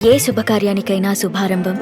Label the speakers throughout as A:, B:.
A: ఏ శుభకార్యానికైనా శుభారంభం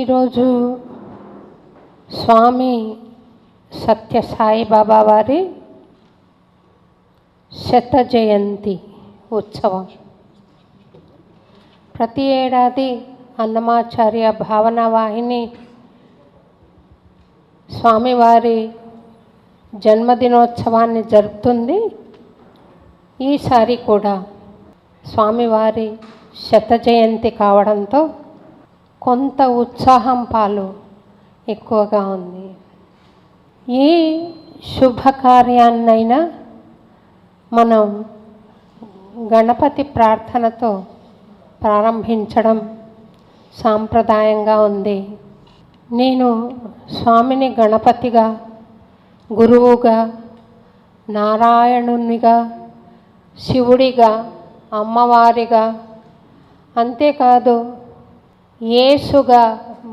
B: ఈరోజు స్వామి సత్య సాయిబాబా వారి శత జయంతి ఉత్సవం. ప్రతి ఏడాది అన్నమాచార్య భావన వాహిని స్వామివారి జన్మదినోత్సవాన్ని జరుపుతుంది. ఈసారి కూడా స్వామివారి శత జయంతి కావడంతో కొంత ఉత్సాహం పాలు ఎక్కువగా ఉంది. ఏ శుభకార్యాన్నైనా మనం గణపతి ప్రార్థనతో ప్రారంభించడం సాంప్రదాయంగా ఉంది. నేను స్వామిని గణపతిగా, గురువుగా, నారాయణునిగా, శివుడిగా, అమ్మవారిగా, అంతేకాదు యేసుగా,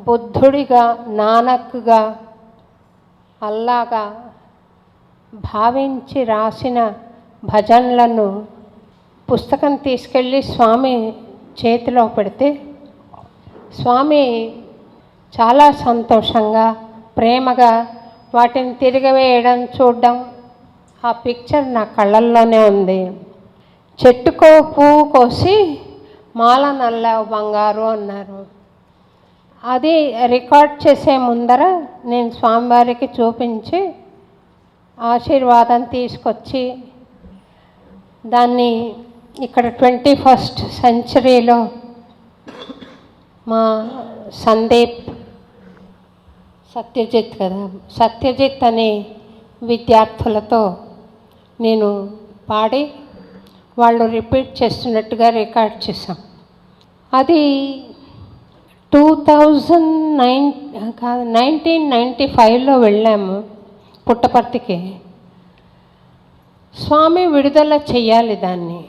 B: బుద్ధుడిగా, నానక్గా, అల్లాగా భావించి రాసిన భజనలను పుస్తకం తీసుకెళ్ళి స్వామి చేతిలో పెడితే స్వామి చాలా సంతోషంగా, ప్రేమగా వాటిని తిరగవేయడం చూడడం, ఆ పిక్చర్ నా కళ్ళల్లోనే ఉంది. చెట్టుకో పువ్వు కోసి మాల నల్లావు బంగారు అన్నారు. అది రికార్డ్ చేసే ముందర నేను స్వామివారికి చూపించి ఆశీర్వాదం తీసుకొచ్చి దాన్ని ఇక్కడ 21st సెంచరీలో మా సందీప్ సత్యజిత్ అనే విద్యార్థులతో నేను పాడి వాళ్ళు రిపీట్ చేస్తున్నట్టుగా రికార్డ్ చేశాం. అది 1995లో వెళ్ళాము పుట్టపర్తికి. స్వామి విడుదల చెయ్యాలి దాన్ని.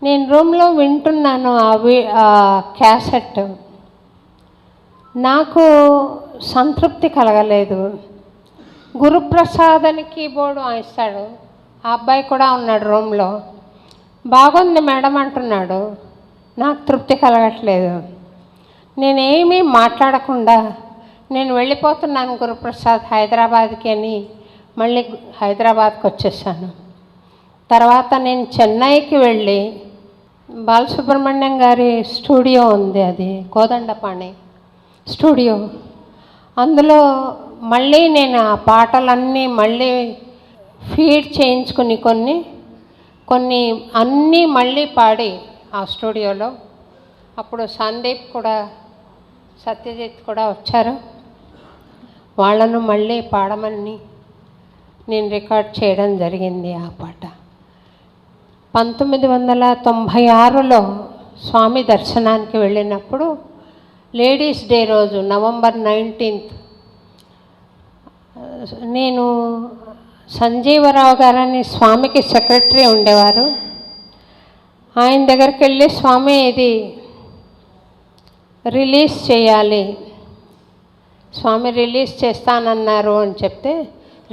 B: నేను రూమ్లో వింటున్నాను ఆ క్యాసెట్. నాకు సంతృప్తి కలగలేదు. గురుప్రసాద్ అని కీబోర్డు వాయిస్తాడు, ఆ అబ్బాయి కూడా ఉన్నాడు రూమ్లో. బాగుంది మేడం అంటున్నాడు. నాకు తృప్తి కలగట్లేదు. నేనేమీ మాట్లాడకుండా నేను వెళ్ళిపోతున్నాను గురుప్రసాద్ హైదరాబాద్కి అని మళ్ళీ హైదరాబాద్కి వచ్చేసాను. తర్వాత నేను చెన్నైకి వెళ్ళి బాలసుబ్రహ్మణ్యం గారి స్టూడియో ఉంది, అది కోదండపాణి స్టూడియో. అందులో మళ్ళీ నేను ఆ పాటలన్నీ మళ్ళీ ఫీడ్ చేయించుకుని కొన్ని అన్నీ మళ్ళీ పాడి ఆ స్టూడియోలో. అప్పుడు సందీప్ కూడా సత్యజిత్ కూడా వచ్చారు. వాళ్ళను మళ్ళీ పాడమని నేను రికార్డ్ చేయడం జరిగింది ఆ పాట. 1996లో స్వామి దర్శనానికి వెళ్ళినప్పుడు లేడీస్ డే రోజు నవంబర్ 19th నేను సంజీవరావు గారని స్వామికి సెక్రటరీ ఉండేవారు. ఆయన దగ్గరికి వెళ్ళి, స్వామి ఇది రిలీజ్ చేయాలి, స్వామి రిలీజ్ చేస్తానన్నారు అని చెప్తే,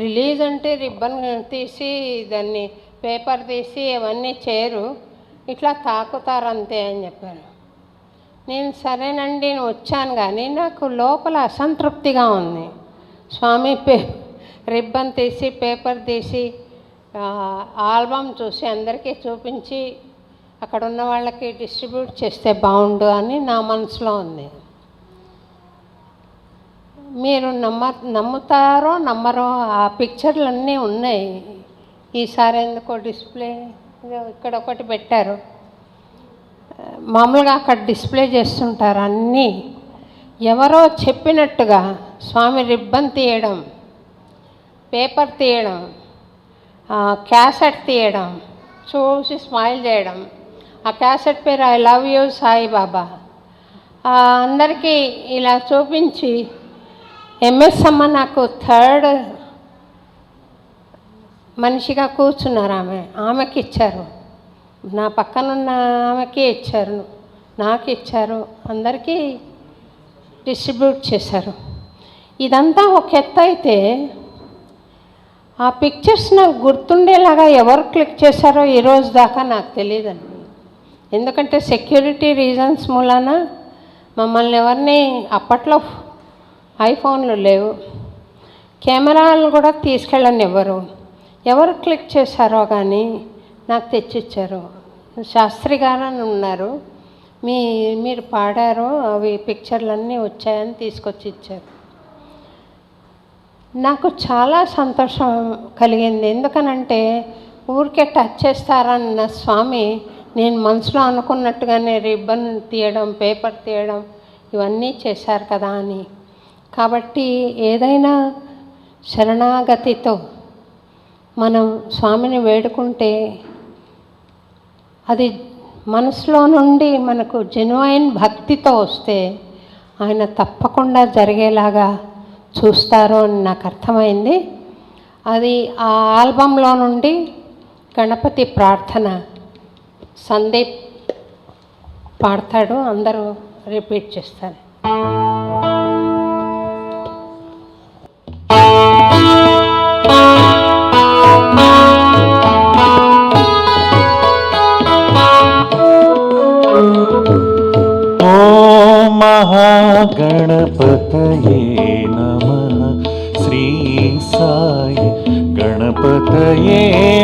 B: రిలీజ్ అంటే రిబ్బన్ తీసి దాన్ని పేపర్ తీసి అవన్నీ చేయరు, ఇట్లా తాకుతారంతే అని చెప్పారు. నేను సరేనండి నేను వచ్చాను, కానీ నాకు లోపల అసంతృప్తిగా ఉంది. స్వామి రిబ్బన్ తీసి పేపర్ తీసి ఆల్బమ్ చూసి అందరికీ చూపించి అక్కడ ఉన్న వాళ్ళకి డిస్ట్రిబ్యూట్ చేస్తే బాగుండు అని నా మనసులో ఉంది. మీరు నమ్ముతారో నమ్మరో ఆ పిక్చర్లన్నీ ఉన్నాయి. ఈసారి ఎందుకో డిస్ప్లే ఇక్కడ ఒకటి పెట్టారు. మామూలుగా అక్కడ డిస్ప్లే చేస్తుంటారు అన్నీ. ఎవరో చెప్పినట్టుగా స్వామి రిబ్బన్ తీయడం, పేపర్ తీయడం, క్యాసెట్ తీయడం, చూసి స్మైల్ చేయడం. ఆ క్యాసెట్ పేరు ఐ లవ్ యూ సాయిబాబా. అందరికీ ఇలా చూపించి ఎంఎస్ అమ్మ నాకు థర్డ్ మనిషిగా కూర్చున్నారు. ఆమెకి ఇచ్చారు, నా పక్కనున్న ఆమెకి ఇచ్చారు, నాకు ఇచ్చారు, అందరికీ డిస్ట్రిబ్యూట్ చేశారు. ఇదంతా ఒక ఎత్తు అయితే ఆ పిక్చర్స్ నాకు గుర్తుండేలాగా ఎవరు క్లిక్ చేశారో ఈరోజు దాకా నాకు తెలియదండి. ఎందుకంటే సెక్యూరిటీ రీజన్స్ మూలాన మమ్మల్ని ఎవరిని, అప్పట్లో ఐఫోన్లు లేవు, కెమెరాలు కూడా తీసుకెళ్ళని ఎవరు క్లిక్ చేశారో కానీ నాకు తెచ్చిచ్చారు. శాస్త్రి గారు అని ఉన్నారు, మీరు పాడారు, అవి పిక్చర్లన్నీ వచ్చాయని తీసుకొచ్చి ఇచ్చారు. నాకు చాలా సంతోషం కలిగింది. ఎందుకనంటే ఊరికే టచ్ చేస్తారన్న స్వామి నేను మనసులో అనుకున్నట్టుగానే రిబ్బన్ తీయడం, పేపర్ తీయడం ఇవన్నీ చేశారు కదా అని. కాబట్టి ఏదైనా శరణాగతితో మనం స్వామిని వేడుకుంటే అది మనసులో నుండి మనకు జెన్యున్ భక్తితో వస్తే ఆయన తప్పకుండా జరిగేలాగా చూస్తారు అని నాకు అర్థమైంది. అది ఆ ఆల్బంలో నుండి గణపతి ప్రార్థన సందీప్ పాడతాడు, అందరూ రిపీట్ చేస్తారు.
C: गणपतये नमः श्री साई गणपतये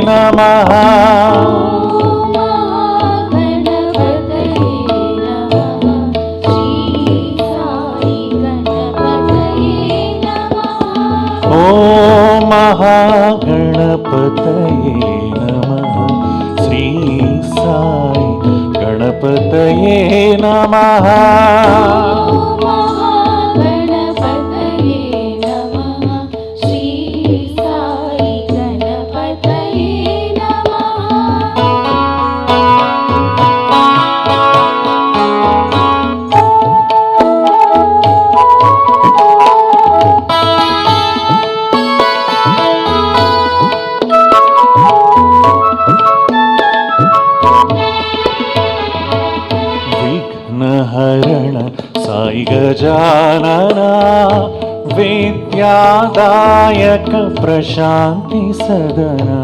C: नमः ॐ महागणपतये नमः श्री साई गणपतये नमः विघ्नहरण साई गजानना विद्यादायक प्रशांति सदना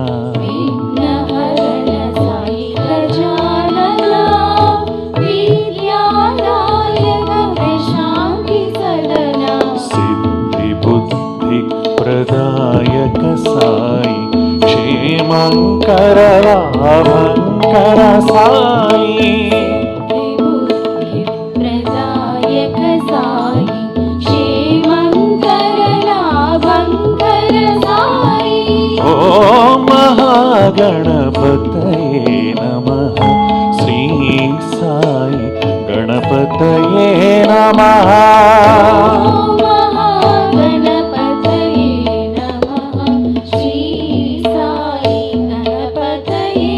C: క్షేమంకర లాభంకర సాయి
D: ప్రదాయక సాయి క్షేమంకర లాభంకర సాయి
C: ఓం మహాగణపతయే నమః శ్రీ సాయి గణపతయే నమః
D: మహాగణపతయే నమః శ్రీ సాయి గణపతయే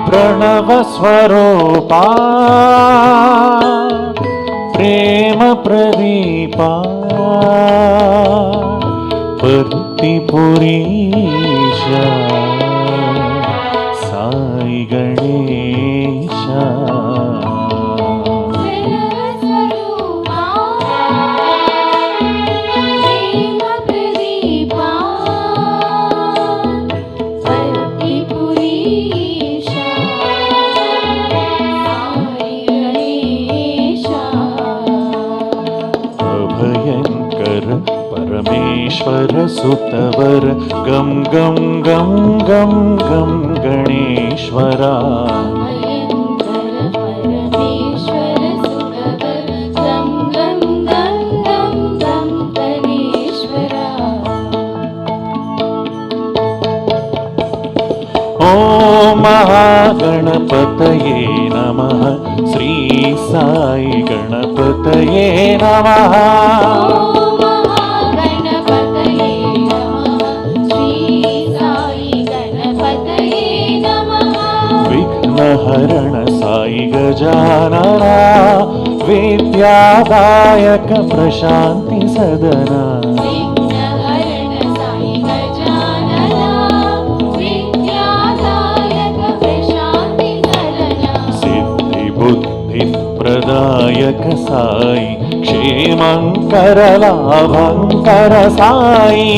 C: ప్రణవ స్వరూపా ప్రేమ ప్రదీపా పత్తిపురీశ సాయి గణేశ अभयंकर परमेश्वर सुतवर गम गम गम गम गम गणेश्वरा ओम महागणपतये नमः श्री साई गणपतये नमः
D: गणपतये नमः श्री साई गणपतये नमः
C: विघ्नहरण साई गजानना विद्यादायक प्रशांति सदना
D: विघ्नहरण साई गजानना विद्यादायक प्रशांति सदना
C: सिद्धि बुद्धि प्रदायक साई क्षेमंकर लाभंकर साई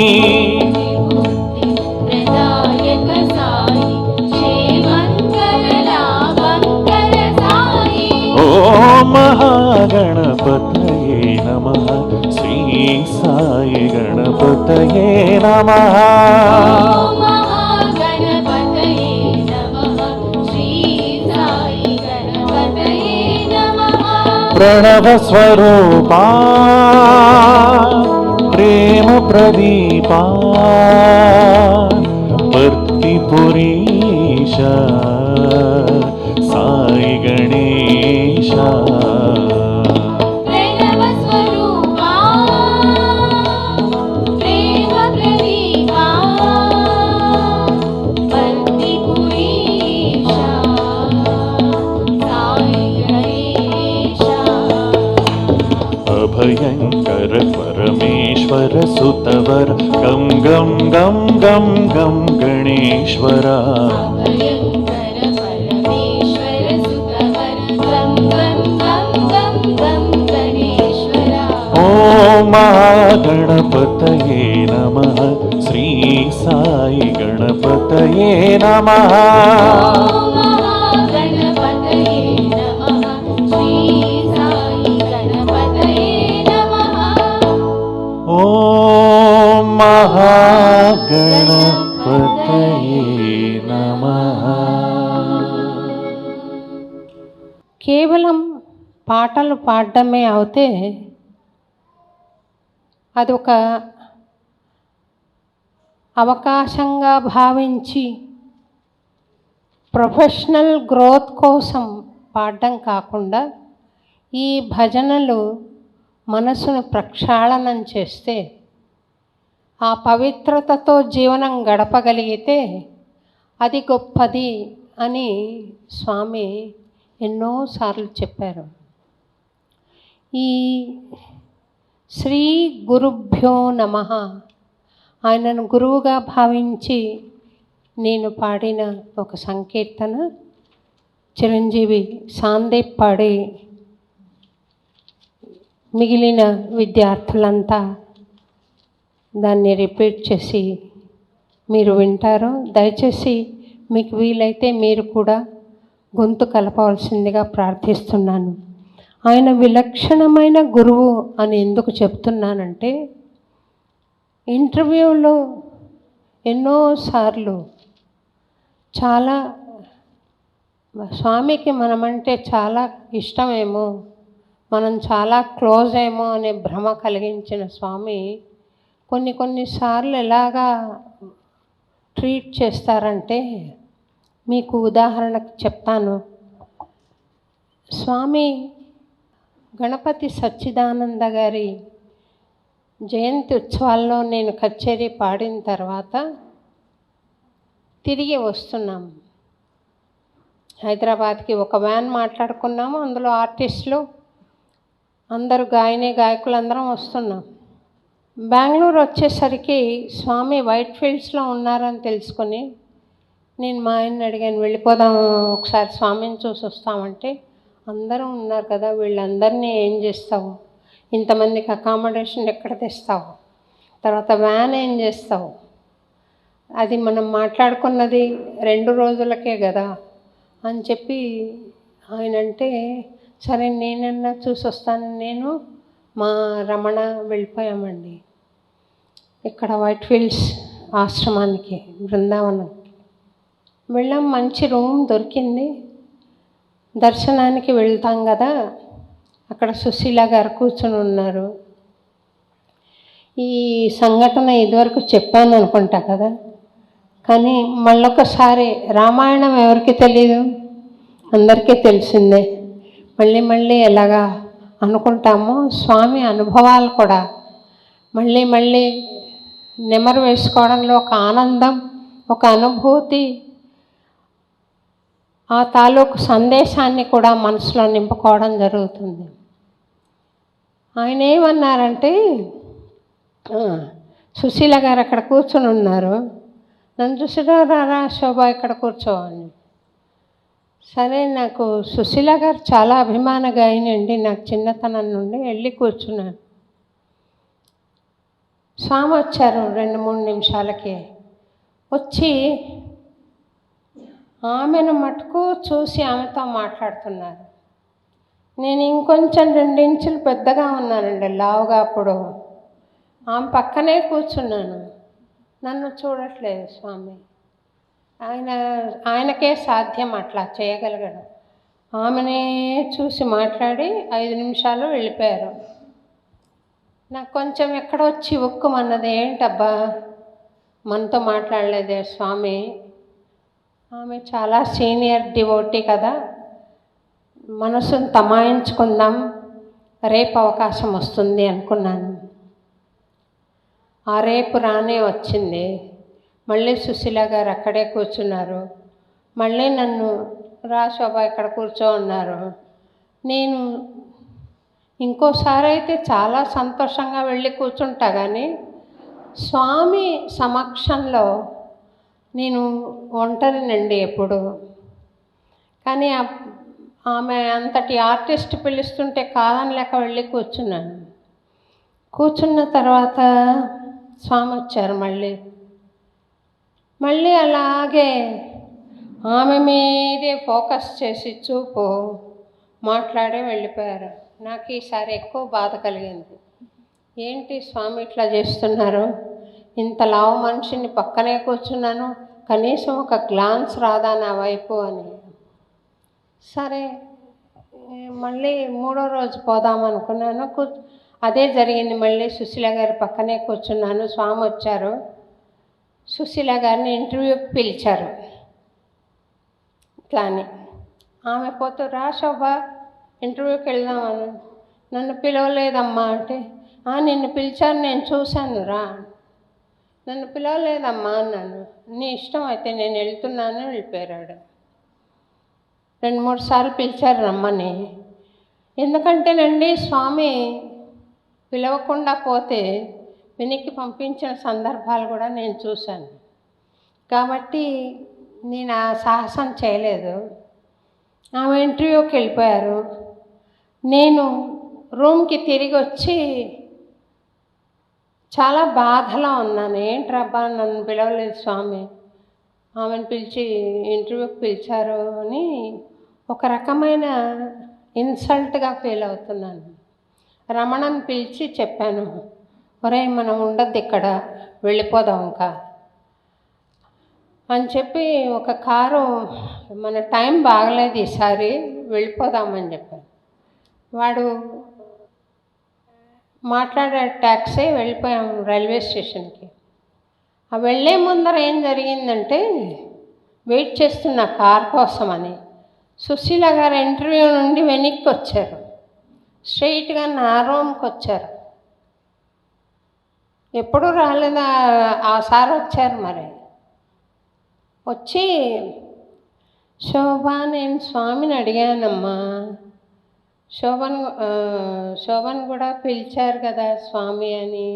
D: प्रदायक साई क्षेमंकर लाभंकर साई
C: ओम महागणपतये नमः श्री साई गणपतये नमः
D: महागणपतये नमः श्री साई गणपतये नमः
C: प्रणव स्वरूपा प्रेम प्रदीपा पत्तिपुरीश साई गणेश
D: प्रणव स्वरूपा प्रेम प्रदीपा पत्तिपुरीश साई गणेश
C: अभयंकर परमेश्वर सुतवर गम गम गम गम गम गणेश्वरा
D: अभयंकर परमेश्वर सुतवर गम गम गम गम गम गणेश्वरा
C: ओम महागणपतये नमः श्री साई गणपतये नमः
D: महागणपतये नमः श्री साई गणपतये नमः
C: ओम महागणपतये नमः
B: కేవలం పాటలు పాడడమే అవుతే అదొక అవకాశంగా భావించి ప్రొఫెషనల్ గ్రోత్ కోసం పాడడం కాకుండా ఈ భజనలు మనసును ప్రక్షాళనం చేస్తే ఆ పవిత్రతతో జీవనం గడపగలిగితే అది గొప్పది అని స్వామి ఎన్నోసార్లు చెప్పారు. ఈ శ్రీ గురుభ్యో నమః ఆయనను గురువుగా భావించి నేను పాడిన ఒక సంకీర్తన చిరంజీవి సాందీప్ పాడి మిగిలిన విద్యార్థులంతా దాన్ని రిపీట్ చేసి మీరు వింటారు. దయచేసి మీకు వీలైతే మీరు కూడా గొంతు కలపవలసిందిగా ప్రార్థిస్తున్నాను. ఆయన విలక్షణమైన గురువు అని ఎందుకు చెప్తున్నానంటే, ఇంటర్వ్యూలో ఎన్నోసార్లు చాలా స్వామికి మనమంటే చాలా ఇష్టమేమో, మనం చాలా క్లోజ్ ఏమో అనే భ్రమ కలిగించిన స్వామి కొన్నిసార్లు ఎలాగా ట్రీట్ చేస్తారంటే, మీకు ఉదాహరణకు చెప్తాను. స్వామి గణపతి సచ్చిదానంద గారి జయంతి ఉత్సవాల్లో నేను కచేరీ పాడిన తర్వాత తిరిగి వస్తున్నాం హైదరాబాద్కి. ఒక వ్యాన్ మాట్లాడుకున్నాము, అందులో ఆర్టిస్టులు అందరూ గాయకులు అందరం వస్తున్నాం. బెంగళూరు వచ్చేసరికి స్వామి వైట్ ఫీల్డ్స్లో ఉన్నారని తెలుసుకొని నేను మా ఆయన్ని అడిగాను, వెళ్ళిపోదాం ఒకసారి స్వామిని చూసి వస్తామంటే, అందరూ ఉన్నారు కదా, వీళ్ళందరినీ ఏం చేస్తావు, ఇంతమందికి అకామిడేషన్ ఎక్కడ తెస్తావు, తర్వాత వ్యాన్ ఏం చేస్తావు, అది మనం మాట్లాడుకున్నది 2 రోజులకే కదా అని చెప్పి ఆయన అంటే, సరే నేనన్నా చూసి వస్తాను. నేను మా రమణ వెళ్ళిపోయామండి ఇక్కడ వైట్ ఫీల్డ్స్ ఆశ్రమానికి, బృందావనం వెళ్ళాం. మంచి రూమ్ దొరికింది. దర్శనానికి వెళ్తాం కదా, అక్కడ సుశీల గారు కూర్చొని ఉన్నారు. ఈ సంఘటన ఇదివరకు చెప్పాను అనుకుంటా కదా, కానీ మళ్ళొకసారి, రామాయణం ఎవరికి తెలీదు, అందరికీ తెలిసిందే. మళ్ళీ ఎలాగా అనుకుంటామో, స్వామి అనుభవాలు కూడా మళ్ళీ నెమరు వేసుకోవడంలో ఒక ఆనందం, ఒక అనుభూతి, ఆ తాలూకు సందేశాన్ని కూడా మనసులో నింపుకోవడం జరుగుతుంది. ఆయన ఏమన్నారంటే, సుశీల గారు అక్కడ కూర్చొని ఉన్నారు, నన్ను చూసిరా, రారా శోభ ఇక్కడ కూర్చోవాలి. సరే, నాకు సుశీల గారు చాలా అభిమాన గాయనండి, నాకు చిన్నతనం నుండి. వెళ్ళి కూర్చున్నాను. స్వామి వచ్చారు 2-3 నిమిషాలకి. వచ్చి ఆమెను మటుకు చూసి ఆమెతో మాట్లాడుతున్నారు. నేను ఇంకొంచెం 2 ఇంచులు పెద్దగా ఉన్నానండి, లావుగా. అప్పుడు ఆమె పక్కనే కూర్చున్నాను. నన్ను చూడట్లేదు స్వామి. ఆయనకే సాధ్యం అట్లా చేయగలగడం. ఆమెనే చూసి మాట్లాడి 5 నిమిషాలు వెళ్ళిపోయారు. నాకు కొంచెం ఎక్కడో చివుక్కుమన్నది, ఏంటబ్బా మనతో మాట్లాడలేదే స్వామి. ఆమె చాలా సీనియర్ డివోటీ కదా, మనసును తమాయించుకుందాం, రేపు అవకాశం వస్తుంది అనుకున్నాను. ఆ రేపు రానే వచ్చింది. మళ్ళీ సుశీల గారు అక్కడే కూర్చున్నారు. మళ్ళీ నన్ను, రా శోభ ఇక్కడ కూర్చో అన్నారు. నేను ఇంకోసారి అయితే చాలా సంతోషంగా వెళ్ళి కూర్చుంటా, కానీ స్వామి సమక్షంలో నేను ఒంటరినండి ఎప్పుడు. కానీ ఆమె అంతటి ఆర్టిస్ట్ పిలుస్తుంటే కాదనలేక వెళ్ళి కూర్చున్నాను. కూర్చున్న తర్వాత స్వామి వచ్చారు. మళ్ళీ అలాగే ఆమె మీదే ఫోకస్ చేసి చూపు మాట్లాడే వెళ్ళిపోయారు. నాకు ఈసారి ఎక్కువ బాధ కలిగింది. ఏంటి స్వామి ఇట్లా చేస్తున్నారు, ఇంత లావు మనిషిని పక్కనే కూర్చున్నాను, కనీసం ఒక గ్లాన్స్ రాదా నా వైపు అని. సరే, మళ్ళీ 3వ రోజు పోదామనుకున్నాను. అదే జరిగింది. మళ్ళీ సుశీల గారి పక్కనే కూర్చున్నాను. స్వామి వచ్చారు. సుశీల గారిని ఇంటర్వ్యూకి పిలిచారు. కానీ ఆమె పోతూ, రా శోభ ఇంటర్వ్యూకి వెళ్దామని. నన్ను పిలవలేదమ్మా అంటే, నిన్ను పిలిచాను, నేను చూశాను, రా. నన్ను పిలవలేదమ్మా అన్నాను. నీ ఇష్టం అయితే నేను వెళ్తున్నాను, వెళ్ళిపోయాడు. 2-3 సార్లు పిలిచారు రమ్మని. ఎందుకంటేనండి, స్వామి పిలవకుండా పోతే వెనక్కి పంపించిన సందర్భాలు కూడా నేను చూశాను. కాబట్టి నేను ఆ సాహసం చేయలేదు. ఆమె ఇంటర్వ్యూకి వెళ్ళిపోయారు. నేను రూమ్కి తిరిగి వచ్చి చాలా బాధలో ఉన్నాను. ఏంట్రబ్బా నన్ను పిలవలేదు స్వామి, ఆమెను పిలిచి ఇంటర్వ్యూకి పిలిచారు అని ఒక రకమైన ఇన్సల్ట్గా ఫీల్ అవుతున్నాను. రమణని పిలిచి చెప్పాను, ఒరేయ్ మనం ఉండద్దు ఇక్కడ, వెళ్ళిపోదాం ఇంకా అని చెప్పి ఒక కారు, మన టైం బాగలేదు ఈసారి, వెళ్ళిపోదామని చెప్పాను. వాడు మాట్లాడే ట్యాక్సీ వెళ్ళిపోయాం రైల్వే స్టేషన్కి. ఆ వెళ్ళే ముందర ఏం జరిగిందంటే, వెయిట్ చేస్తున్న కార్ కోసమని సుశీల గారు ఇంటర్వ్యూ నుండి వెనక్కి వచ్చారు, స్ట్రైట్గా నా రూమ్కి వచ్చారు. ఎప్పుడూ రాలేదా ఆ సార్ వచ్చారు. మరి వచ్చి, శోభ నేను స్వామిని అడిగానమ్మా, శోభను కూడా పిలిచారు కదా స్వామి అని,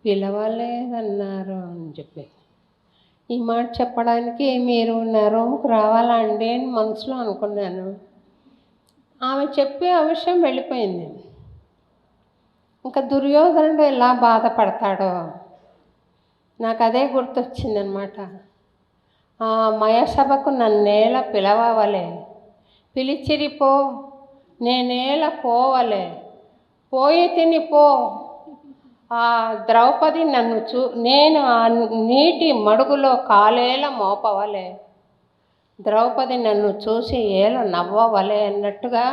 B: పిలవలేదన్నారు అని చెప్పి, ఈ మాట చెప్పడానికి మీరు నా రూమ్కి రావాలా అండి అని మనసులో అనుకున్నాను. ఆమె చెప్పి ఆ విషయం వెళ్ళిపోయింది. ఇంకా దుర్యోధనుడు ఎలా బాధపడతాడో నాకు అదే గుర్తొచ్చిందనమాట. ఆ మయసభకు నన్నేల పిలవవలే, పిలిచిరిపో నేనేల పోవలే, పోయి తిని పో. ఆ ద్రౌపది నన్ను నేను ఆ నీటి మడుగులో కాలేల మోపవలే, ద్రౌపది నన్ను చూసి ఏల నవ్వవలే అన్నట్టుగా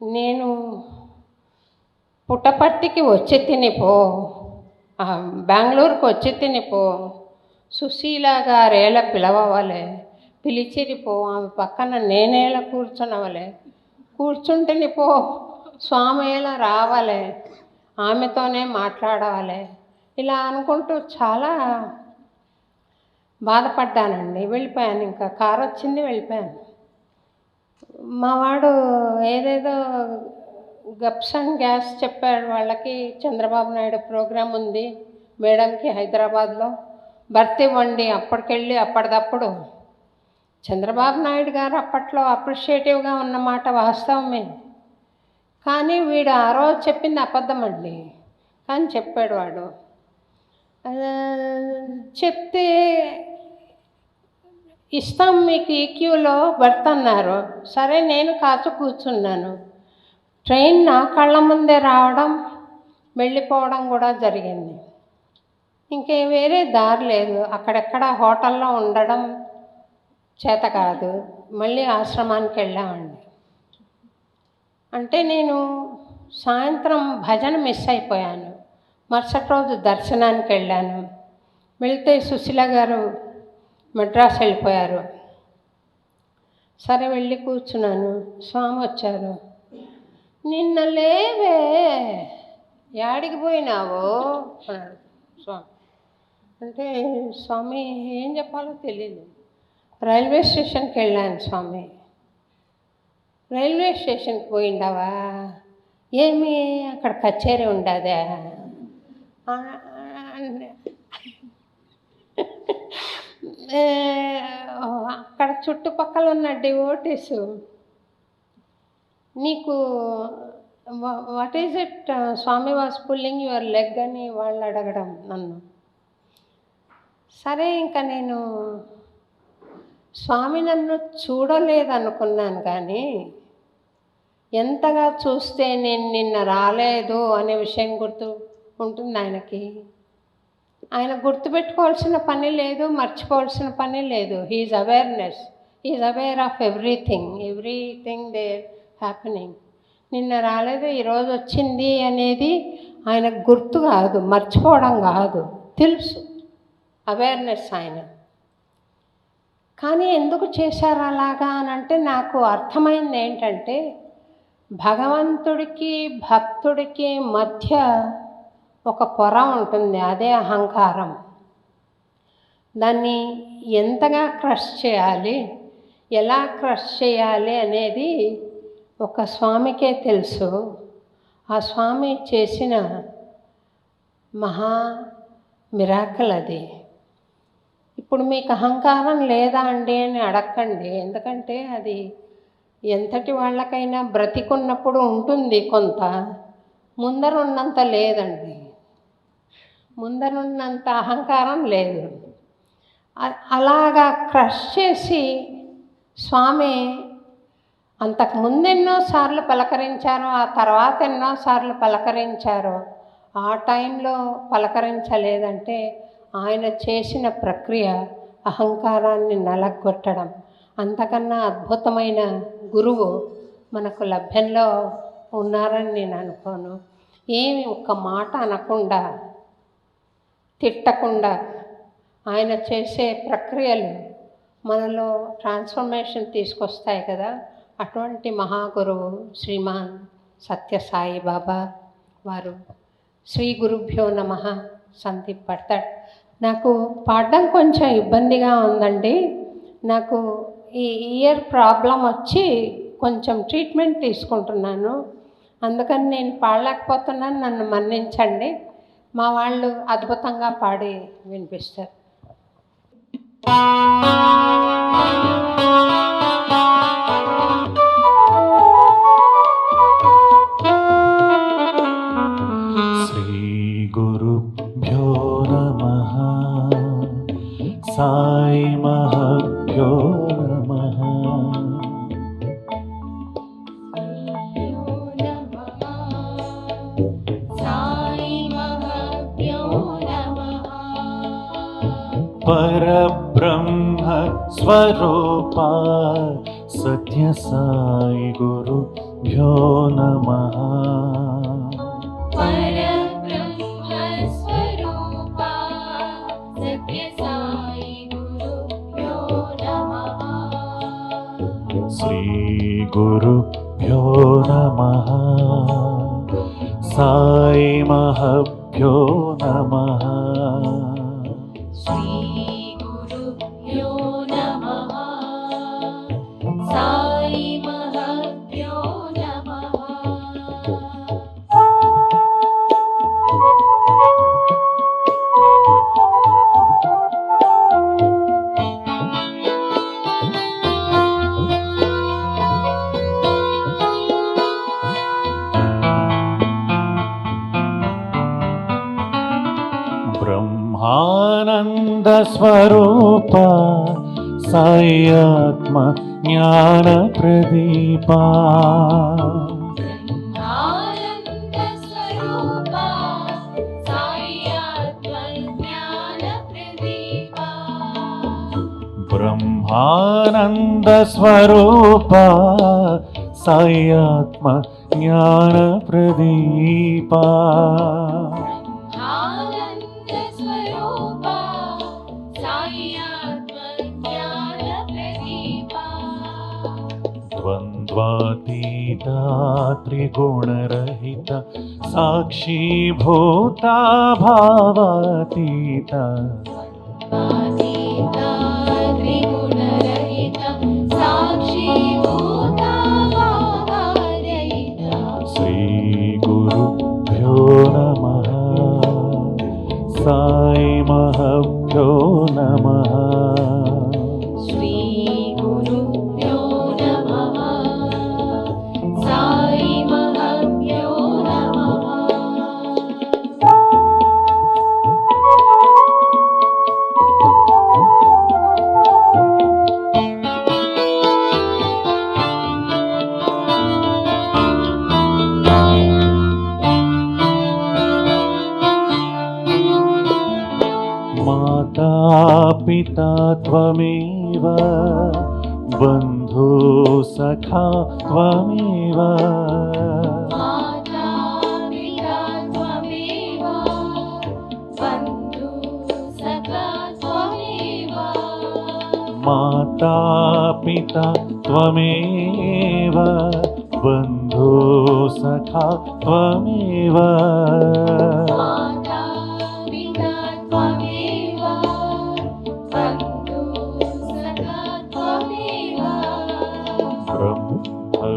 B: నేను పుట్టపర్తికి వచ్చి తినిపో, బెంగళూరుకి వచ్చి తినిపో, సుశీల గారేలా పిలవవలే, పిలిచిరిపో, ఆమె పక్కన నేనేలా కూర్చునవలే, కూర్చుంటేనిపో, స్వామి ఎలా రావాలే, ఆమెతోనే మాట్లాడవాలి. ఇలా అనుకుంటూ చాలా బాధపడ్డానండి. వెళ్ళిపోయాను, ఇంకా కారు వచ్చింది, వెళ్ళిపోయాను. మా వాడు ఏదేదో గప్స్ అండ్ గ్యాస్ చెప్పాడు వాళ్ళకి. చంద్రబాబు నాయుడు ప్రోగ్రాం ఉంది మేడంకి హైదరాబాద్లో, భర్తీ ఇవ్వండి. అప్పటికెళ్ళి అప్పటిదప్పుడు చంద్రబాబు నాయుడు గారు అప్పట్లో అప్రిషియేటివ్గా ఉన్నమాట వాస్తవమే, కానీ వీడు ఆ రోజు చెప్పింది అబద్ధమండి. కానీ చెప్పాడు వాడు. చెప్తే ఇస్తాం మీకు ఈక్యూలో బర్త్ అన్నారు. సరే నేను కాచు కూర్చున్నాను. ట్రైన్ నా కళ్ళ ముందే రావడం, వెళ్ళిపోవడం కూడా జరిగింది. ఇంకే వేరే దారి లేదు. అక్కడెక్కడ హోటల్లో ఉండడం చేత కాదు. మళ్ళీ ఆశ్రమానికి వెళ్ళామండి. అంటే నేను సాయంత్రం భజన మిస్ అయిపోయాను. మరుసటి రోజు దర్శనానికి వెళ్ళాను. వెళ్తే సుశీల గారు మద్రాసు వెళ్ళిపోయారు. సరే వెళ్ళి కూర్చున్నాను. స్వామి వచ్చారు. నిన్న లేవే, యాడికి పోయినావో అన్నాడు స్వామి. అంటే స్వామి ఏం చెప్పాలో తెలియదు. రైల్వే స్టేషన్కి వెళ్ళాను స్వామి. రైల్వే స్టేషన్కి పోయిండావా, ఏమి అక్కడ కచేరీ ఉండదా? అక్కడ చుట్టుపక్కల ఉన్న డివోటీసు నీకు what is it swami was pulling your leg అని వాళ్ళు అడగడం నన్ను. సరే ఇంకా నేను స్వామి నన్ను చూడలేదనుకున్నాను, కానీ ఎంతగా చూస్తే నేను నిన్న రాలేదు అనే విషయం గుర్తు ఉంటుంది ఆయనకి. ఆయన గుర్తుపెట్టుకోవాల్సిన పని లేదు, మర్చిపోవాల్సిన పని లేదు. He's awareness, he's aware of everything there happening. నిన్న రాలేదు, ఈరోజు వచ్చింది అనేది ఆయనకు గుర్తు కాదు, మర్చిపోవడం కాదు, తెలుసు, అవేర్నెస్ ఆయన. కానీ ఎందుకు చేశారు అలాగా అని అంటే నాకు అర్థమైంది ఏంటంటే, భగవంతుడికి భక్తుడికి మధ్య ఒక పొర ఉంటుంది, అదే అహంకారం. దాన్ని ఎంతగా క్రష్ చేయాలి, ఎలా క్రష్ చేయాలి అనేది ఒక స్వామికే తెలుసు. ఆ స్వామి చేసిన మహా మిరాకిల్ అది. ఇప్పుడు మీకు అహంకారం లేదా అండి అని అడగండి, ఎందుకంటే అది ఎంతటి వాళ్ళకైనా బ్రతికున్నప్పుడు ఉంటుంది కొంత, ముందరున్నంత లేదండి. ముందరున్నంత అహంకారం లేదు. అలాగా క్రష్ చేసి స్వామి అంతకు ముందెన్నోసార్లు పలకరించారో, ఆ తర్వాత ఎన్నోసార్లు పలకరించారో, ఆ టైంలో పలకరించలేదంటే ఆయన చేసిన ప్రక్రియ అహంకారాన్ని నలగొట్టడం. అంతకన్నా అద్భుతమైన గురువు మనకు లభ్యంలో ఉన్నారని నేను అనుకోను. ఏమి ఒక్క మాట అనకుండా, తిట్టకుండా ఆయన చేసే ప్రక్రియలు మనలో ట్రాన్స్ఫర్మేషన్ తీసుకొస్తాయి కదా. అటువంటి మహాగురువు శ్రీమాన్ సత్యసాయి బాబా వారు. శ్రీ గురుభ్యో నమః. సందీప్ పడతాడు. నాకు పాడడం కొంచెం ఇబ్బందిగా ఉందండి. నాకు ఈ ఇయర్ ప్రాబ్లం వచ్చి కొంచెం ట్రీట్మెంట్ తీసుకుంటున్నాను. అందుకని నేను పాడలేకపోతున్నాను, నన్ను మన్నించండి. మా వాళ్ళు అద్భుతంగా పాడి వినిపిస్తారు.
C: శ్రీ గురుభ్యో నమః. సాయి మహాభ్యో నమః. పరబ్రహ్మ స్వరూపా సత్య సాయి గురుభ్యో నమః. శ్రీ గురుభ్యో నమః. సాయి మహాభ్యో నమః. బ్రహ్మానంద స్వరూప సాయి ఆత్మ జ్ఞాన ప్రదీప. బ్రహ్మానంద స్వరూప సాయి ఆత్మ జ్ఞాన ప్రదీప. ద్వంద్వాతీత త్రిగుణరహిత సాక్షిభూత భావాతీత. శ్రీ గురుభ్యో నమః. సాయి మహాభ్యో నమః. మాతా పితా త్వమేవ బంధు సఖా త్వమేవ. మాతా పితా త్వమేవ బంధు సఖా త్వమేవ.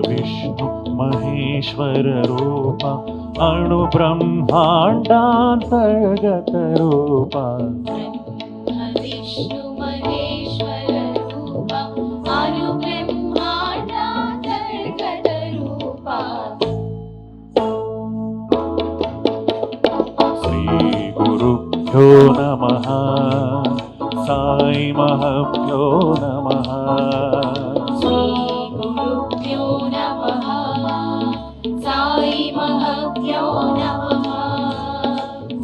C: విష్ణు మహేశ్వర రూప అణు బ్రహ్మాండాంతర్గత రూప.
D: విష్ణు మహేశ్వర రూప అణు బ్రహ్మాండాంతర్గత
C: श्रीगुरुभ्यो नमः साई महभ्यो नमः
D: श्रीगुरुभ्यो नमः साई महभ्यो नमः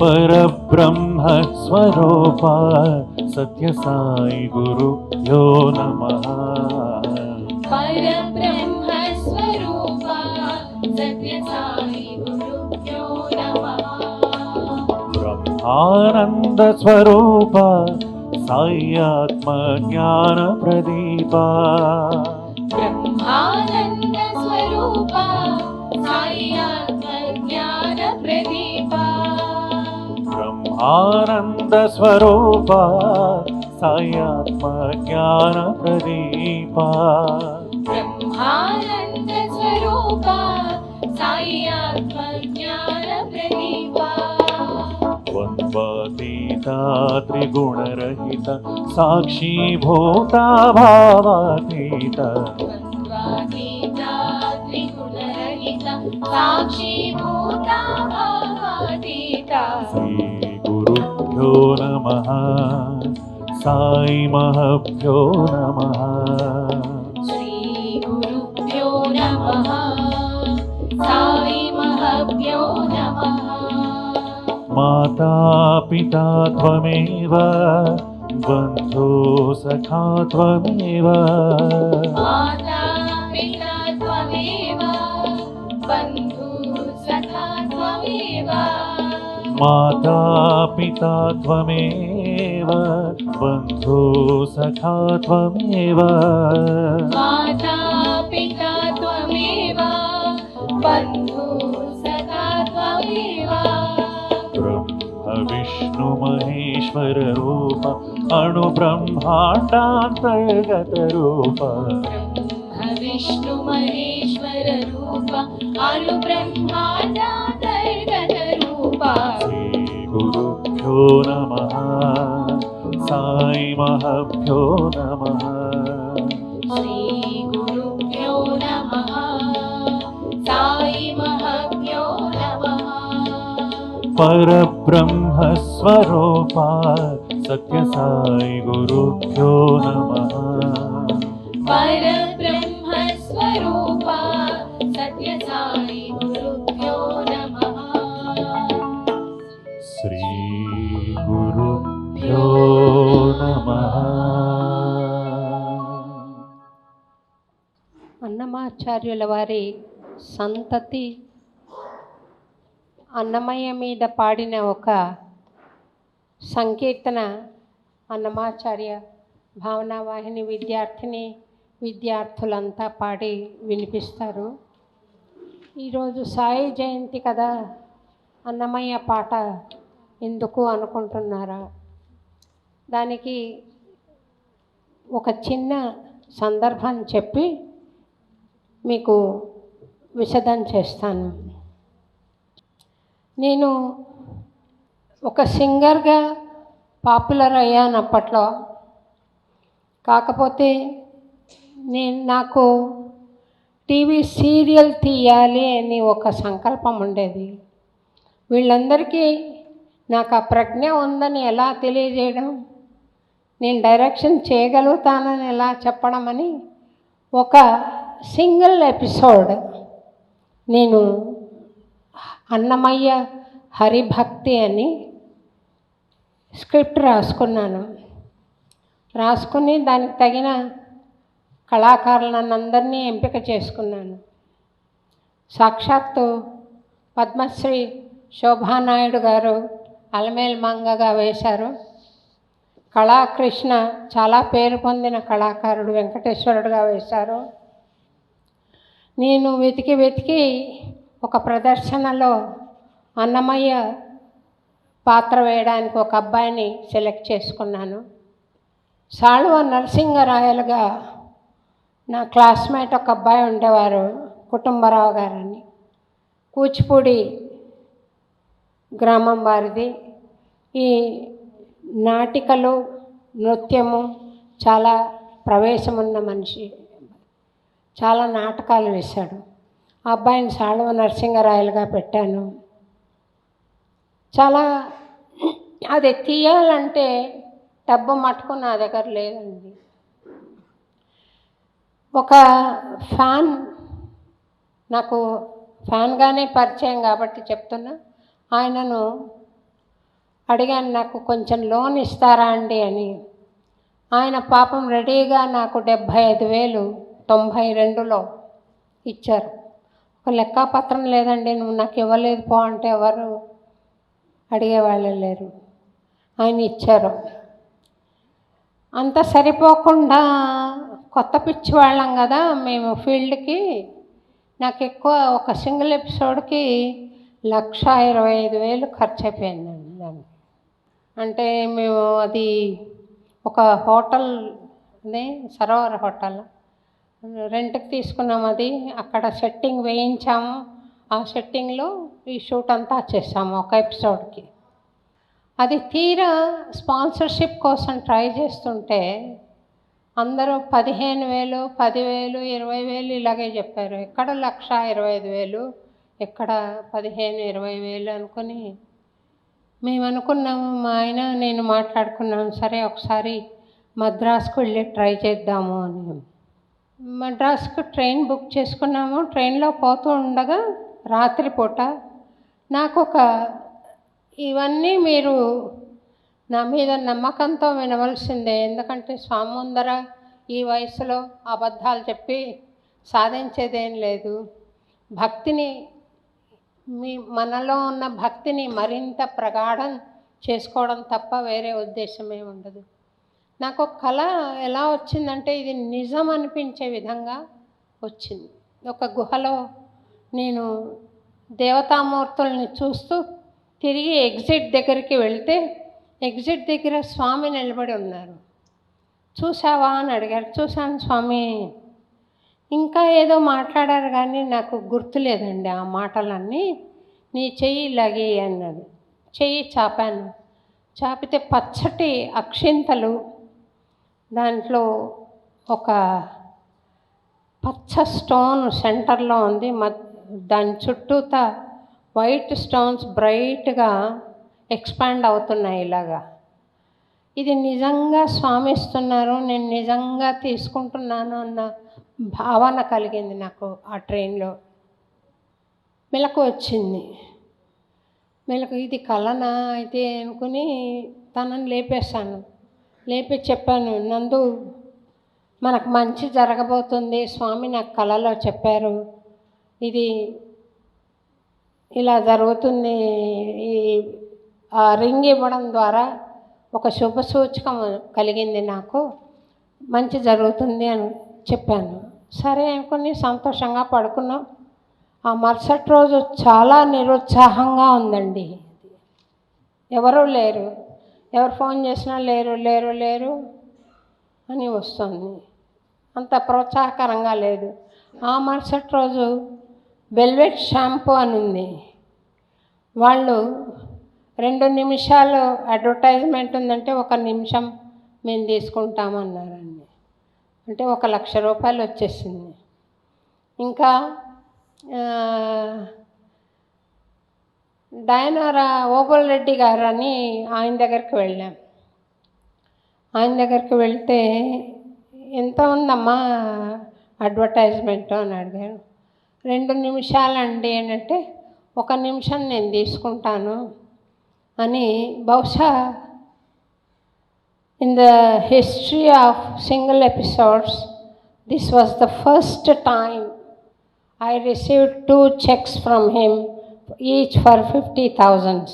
C: परब्रह्म स्वरूपा सत्य साई गुरुभ्यो नमः
D: परब्रह्म स्वरूपा सत्य साई गुरुभ्यो नमः
C: ब्रह्मानंद स्वरूपा साई आत्म ज्ञान प्रदीपा
D: ब्रह्मानंद स्वरूपा साई आत्मज्ञान प्रदीपा
C: ब्रह्मानंद स्वरूपा साई आत्म ज्ञान प्रदीपा
D: ब्रह्मानंद स्वरूपा साई आत्मज्ञान प्रदीपा
C: द्वन्द्वातीता त्रिगुणरहिता साक्षीभूता भावातीता
D: द्वन्द्वातीता त्रिगुणरहिता साक्षीभूता भावातीता
C: श्रीगुरुभ्यो नमः साई महभ्यो नमः
D: श्रीगुरुभ्यो नमः साई महभ्यो नमः
C: माता पिता त्वमेव बन्धु सखा त्वमेव
D: माता पिता त्वमेव बन्धु सखा त्वमेव
C: माता पिता त्वमेव बन्धु सखा त्वमेव
D: माता पिता त्वमेव बन्धु सखा त्वमेव
C: ब्रह्म विष्णु महेश्वर रूप अणु ब्रह्मांडांतर्गत रूप
D: ब्रह्म विष्णु महेश्वर रूप अणु ब्रह्मांडांतर्गत रूप
C: श्री गुरुभ्यो नमः साई महभ्यो नमः
D: श्रीगुरुभ्यो नमः साई महभ्यो नमः
C: परब्रह्म स्वरूपा सत्य साई गुरुभ्यो नमः
D: परब्रह्म स्वरूपा सत्य साई गुरुभ्यो नमः
C: श्री गुरुभ्यो नमः
B: అన్నమాచార్యుల వారి సంతతి అన్నమయ్య మీద పాడిన ఒక సంకీర్తన అన్నమాచార్య భావనావాహిని విద్యార్థులంతా పాడి వినిపిస్తారు. ఈరోజు సాయి జయంతి కదా, అన్నమయ్య పాట ఎందుకు అనుకుంటున్నారా? దానికి ఒక చిన్న సందర్భం చెప్పి మీకు విశదం చేస్తాను. నేను ఒక సింగర్గా పాపులర్ అయ్యాను అప్పట్లో. కాకపోతే నాకు టీవీ సీరియల్ తీయాలి అని ఒక సంకల్పం ఉండేది. వీళ్ళందరికీ నాకు ఆ ప్రజ్ఞ ఉందని ఎలా తెలియజేయడం, నేను డైరెక్షన్ చేయగలుగుతానని ఎలా చెప్పడం అని ఒక సింగిల్ ఎపిసోడ్ నేను అన్నమయ్య హరిభక్తి అని స్క్రిప్ట్ రాసుకుని దానికి తగిన కళాకారులను అందరినీ ఎంపిక చేసుకున్నాను. సాక్షాత్తు పద్మశ్రీ శోభానాయుడు గారు అలమేల్ మంగగా వేశారు. కళాకృష్ణ చాలా పేరు పొందిన కళాకారుడు వెంకటేశ్వరుడుగా వేశారు. నేను వెతికి ఒక ప్రదర్శనలో అన్నమయ్య పాత్ర వేయడానికి ఒక అబ్బాయిని సెలెక్ట్ చేసుకున్నాను. సాళువ నరసింగరాయలుగా నా క్లాస్మేట్ ఒక అబ్బాయి ఉండేవారు, కుటుంబరావు గారని. కూచిపూడి గ్రామం వారిది. ఈ నాటికలు నృత్యము చాలా ప్రవేశమున్న మనిషి, చాలా నాటకాలు వేశాడు. ఆ అబ్బాయిని సాళువ నరసింగరాయలుగా పెట్టాను. చాలా అది తీయాలంటే డబ్బు మట్టుకు నా దగ్గర లేదండి. ఒక ఫ్యాన్, నాకు ఫ్యాన్గానే పరిచయం కాబట్టి చెప్తున్నా, ఆయనను అడిగాను నాకు కొంచెం లోన్ ఇస్తారా అండి అని. ఆయన పాపం రెడీగా నాకు 75,000 92లో ఇచ్చారు. ఒక లెక్కాపత్రం లేదండి, నువ్వు నాకు ఇవ్వలేదు పో అంటే ఎవరు అడిగేవాళ్ళు లేరు. ఆయన ఇచ్చారు. అంత సరిపోకుండా కొత్త పిచ్చి వాళ్ళం కదా మేము ఫీల్డ్కి. నాకు ఎక్కువ ఒక సింగిల్ ఎపిసోడ్కి 1,25,000 ఖర్చు అయిపోయిందండి దానికి. అంటే మేము అది ఒక హోటల్, అదే సరోవర్ హోటల్ రెంట్కి తీసుకున్నాం. అది అక్కడ సెట్టింగ్ వేయించాము. ఆ సెట్టింగ్లో ఈ షూట్ అంతా చేసాము ఒక ఎపిసోడ్కి. అది తీరా స్పాన్సర్షిప్ కోసం ట్రై చేస్తుంటే అందరూ 15,000, 10,000, 20,000 ఇలాగే చెప్పారు. ఎక్కడ 1,25,000, ఎక్కడ 15,000, 20,000 అనుకుని మేము అనుకున్నాము. మా ఆయన నేను మాట్లాడుకున్నాము, సరే ఒకసారి మద్రాసుకు వెళ్ళి ట్రై చేద్దాము అని. మద్రాసుకు ట్రైన్ బుక్ చేసుకున్నాము. ట్రైన్లో పోతూ ఉండగా రాత్రిపూట నాకు ఇవన్నీ మీరు నా మీద నమ్మకంతో వినవలసిందే, ఎందుకంటే స్వామి ముందర ఈ వయసులో అబద్ధాలు చెప్పి సాధించేదేం లేదు. భక్తిని, మనలో ఉన్న భక్తిని మరింత ప్రగాఢం చేసుకోవడం తప్ప వేరే ఉద్దేశమే ఉండదు. నాకు కళ ఎలా వచ్చిందంటే ఇది నిజం అనిపించే విధంగా వచ్చింది. ఒక గుహలో నేను దేవతామూర్తుల్ని చూస్తూ తిరిగి ఎగ్జిట్ దగ్గరికి వెళ్తే ఎగ్జిట్ దగ్గర స్వామి నిలబడి ఉన్నారు. చూసావా అని అడిగారు. చూశాను స్వామి. ఇంకా ఏదో మాట్లాడారు కానీ నాకు గుర్తులేదండి ఆ మాటలన్నీ. నీ చెయ్యి ఇలాగి అన్నాడు. చెయ్యి చాపాను. చాపితే పచ్చటి అక్షింతలు, దాంట్లో ఒక పచ్చ స్టోన్ సెంటర్లో ఉంది. దాని చుట్టూతా వైట్ స్టోన్స్ బ్రైట్గా ఎక్స్పాండ్ అవుతున్నాయి ఇలాగా. ఇది నిజంగా స్వామి ఇస్తున్నారు, నేను నిజంగా తీసుకుంటున్నాను అన్న భావన కలిగింది నాకు. ఆ ట్రైన్లో మెలకు వచ్చింది. మెలకు ఇది కలనా అయితే అనుకుని తనని లేపేశాను. లేపి చెప్పాను, నందు మనకు మంచి జరగబోతుంది, స్వామి నాకు కలలో చెప్పారు, ఇది ఇలా జరుగుతుంది, ఈ రింగ్ ఇవ్వడం ద్వారా ఒక శుభ సూచకం కలిగింది, నాకు మంచి జరుగుతుంది అని చెప్పాను. సరే అనుకుని సంతోషంగా పడుకున్నాం. ఆ మరుసటి రోజు చాలా నిరుత్సాహంగా ఉందండి. ఎవరూ లేరు, ఎవరు ఫోన్ చేసినా లేరు లేరు లేరు అని వస్తుంది. అంత ప్రోత్సాహకరంగా లేదు. ఆ మరుసటి రోజు వెల్వెట్ షాంపూ అని ఉంది. వాళ్ళు 2 నిమిషాలు అడ్వర్టైజ్మెంట్ ఉందంటే 1 నిమిషం మేము తీసుకుంటామన్నారండి. అంటే 1,00,000 రూపాయలు వచ్చేసింది. ఇంకా డయనోరా ఓబుల్ రెడ్డి గారు అని ఆయన దగ్గరికి వెళ్ళాం. ఆయన దగ్గరికి వెళ్తే ఎంత ఉందమ్మా అడ్వర్టైజ్మెంట్ అని అడిగారు. 2 నిమిషాలండి అంటే 1 నిమిషం నేను తీసుకుంటాను అని. బహుశా in the history of single episodes this was the first time I received 2 checks from him, each for 50,000.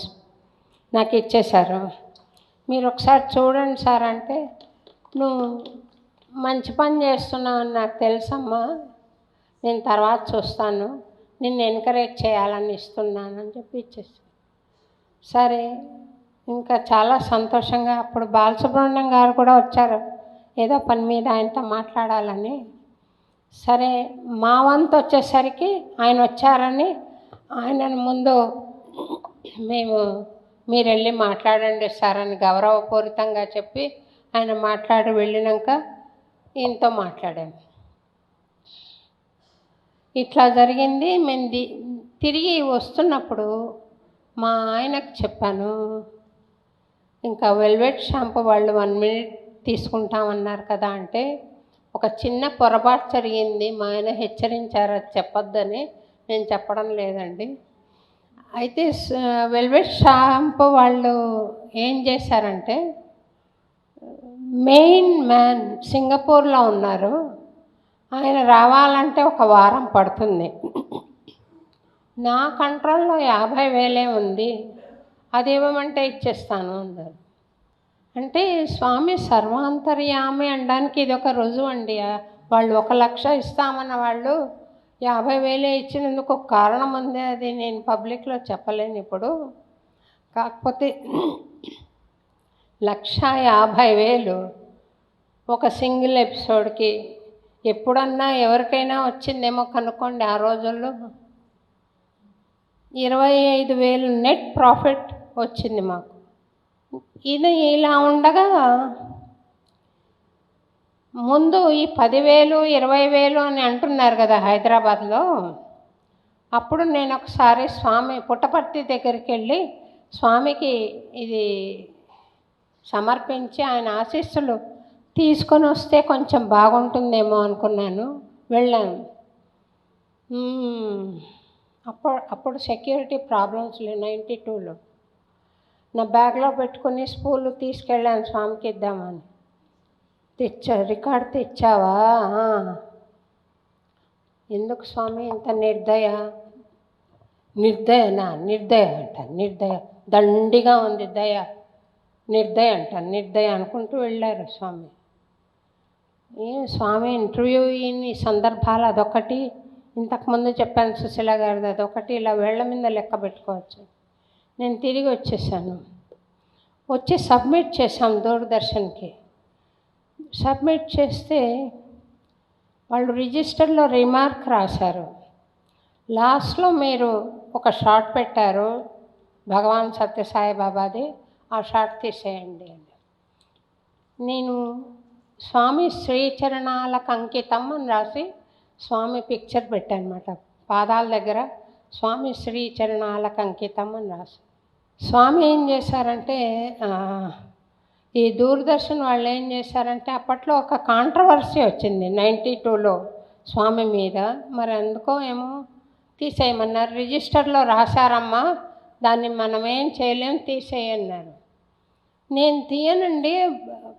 B: నాకు ఇచ్చేశారు. మీరు ఒకసారి చూడండి సార్ అంటే, నువ్వు మంచి పని చేస్తున్నావు అని నాకు తెలుసమ్మా, నేను తర్వాత చూస్తాను, నిన్ను ఎంకరేజ్ చేయాలని ఇస్తున్నానని చెప్పి ఇచ్చేసాను. సరే, ఇంకా చాలా సంతోషంగా. అప్పుడు బాలసుబ్రహ్మణ్యం గారు కూడా వచ్చారు ఏదో పని మీద ఆయనతో మాట్లాడాలని. సరే, మా వంతు వచ్చేసరికి ఆయన వచ్చారని ఆయనను ముందు మీరు వెళ్ళి మాట్లాడండి సార్ అని గౌరవపూరితంగా చెప్పి ఆయన మాట్లాడి వెళ్ళినాక ఈయనతో మాట్లాడాను. ఇట్లా జరిగింది. మేము తిరిగి వస్తున్నప్పుడు మా ఆయనకు చెప్పాను, ఇంకా వెల్వెట్ షాంపూ వాళ్ళు 1 మినిట్ తీసుకుంటామన్నారు కదా అంటే, ఒక చిన్న పొరపాటు జరిగింది. మా ఆయన హెచ్చరించారు అది చెప్పొద్దని. నేను చెప్పడం లేదండి. అయితే వెల్వెట్ షాంపూ వాళ్ళు ఏం చేశారంటే, మెయిన్ మ్యాన్ సింగపూర్లో ఉన్నారు. ఆయన రావాలంటే 1 వారం పడుతుంది. నా కంట్రోల్లో 50,000 ఉంది, అది ఇవ్వమంటే ఇచ్చేస్తాను అన్నారు. అంటే స్వామి సర్వాంతర్యామి అనడానికి ఇది ఒక రుజువు అండి. వాళ్ళు 1,00,000 ఇస్తామన్న వాళ్ళు 50,000 ఇచ్చినందుకు ఒక కారణం ఉంది. అది నేను పబ్లిక్లో చెప్పలేను ఇప్పుడు. కాకపోతే 1,50,000 ఒక సింగిల్ ఎపిసోడ్కి ఎప్పుడన్నా ఎవరికైనా వచ్చిందేమో కనుక్కోండి. ఆ రోజుల్లో 25,000 నెట్ ప్రాఫిట్ వచ్చింది మాకు. ఇది ఇలా ఉండగా ముందు ఈ 10,000 20,000 అని అంటున్నారు కదా హైదరాబాద్లో. అప్పుడు నేను ఒకసారి స్వామి పుట్టపర్తి దగ్గరికి వెళ్ళి స్వామికి ఇది సమర్పించి ఆయన ఆశీస్సులు తీసుకొని వస్తే కొంచెం బాగుంటుందేమో అనుకున్నాను. వెళ్ళాను. అప్పుడు సెక్యూరిటీ ప్రాబ్లమ్స్ లేవు. 92లో నా బ్యాగ్లో పెట్టుకుని స్పూలు తీసుకెళ్ళాను స్వామికి ఇద్దామని. రికార్డు తెచ్చావా? ఎందుకు స్వామి ఇంత నిర్దయనా? నిర్దయ అంట. నిర్దయ దండిగా ఉంది దయ. నిర్దయ అంట. నిర్దయ అనుకుంటూ వెళ్ళారు స్వామి. స్వామి ఇంటర్వ్యూ ఈ సందర్భాలు అదొకటి, ఇంతకుముందు చెప్పాను సుశీల గారిది అదొకటి, ఇలా వేళ్ల మీద లెక్క పెట్టుకోవచ్చు. నేను తిరిగి వచ్చేసాను. వచ్చి సబ్మిట్ చేశాం దూరదర్శన్కి. సబ్మిట్ చేస్తే వాళ్ళు రిజిస్టర్లో రిమార్క్ రాశారు, లాస్ట్లో మీరు ఒక షాట్ పెట్టారు భగవాన్ సత్యసాయి బాబాది, ఆ షాట్ తీసేయండి అని. నేను స్వామి శ్రీచరణాలకు అంకితం అని రాసి స్వామి పిక్చర్ పెట్టాను అన్నమాట. పాదాల దగ్గర స్వామి శ్రీచరణాలకు అంకితం అని రాసి. స్వామి ఏం చేశారంటే, ఈ దూరదర్శన్ వాళ్ళు ఏం చేశారంటే, అప్పట్లో ఒక కాంట్రవర్సీ వచ్చింది 92లో స్వామి మీద. మరి అందుకో ఏమో తీసేయమన్నారు. రిజిస్టర్లో రాశారమ్మా, దాన్ని మనం ఏం చేయలేం, తీసేయన్నారు. నేను తీయనండి,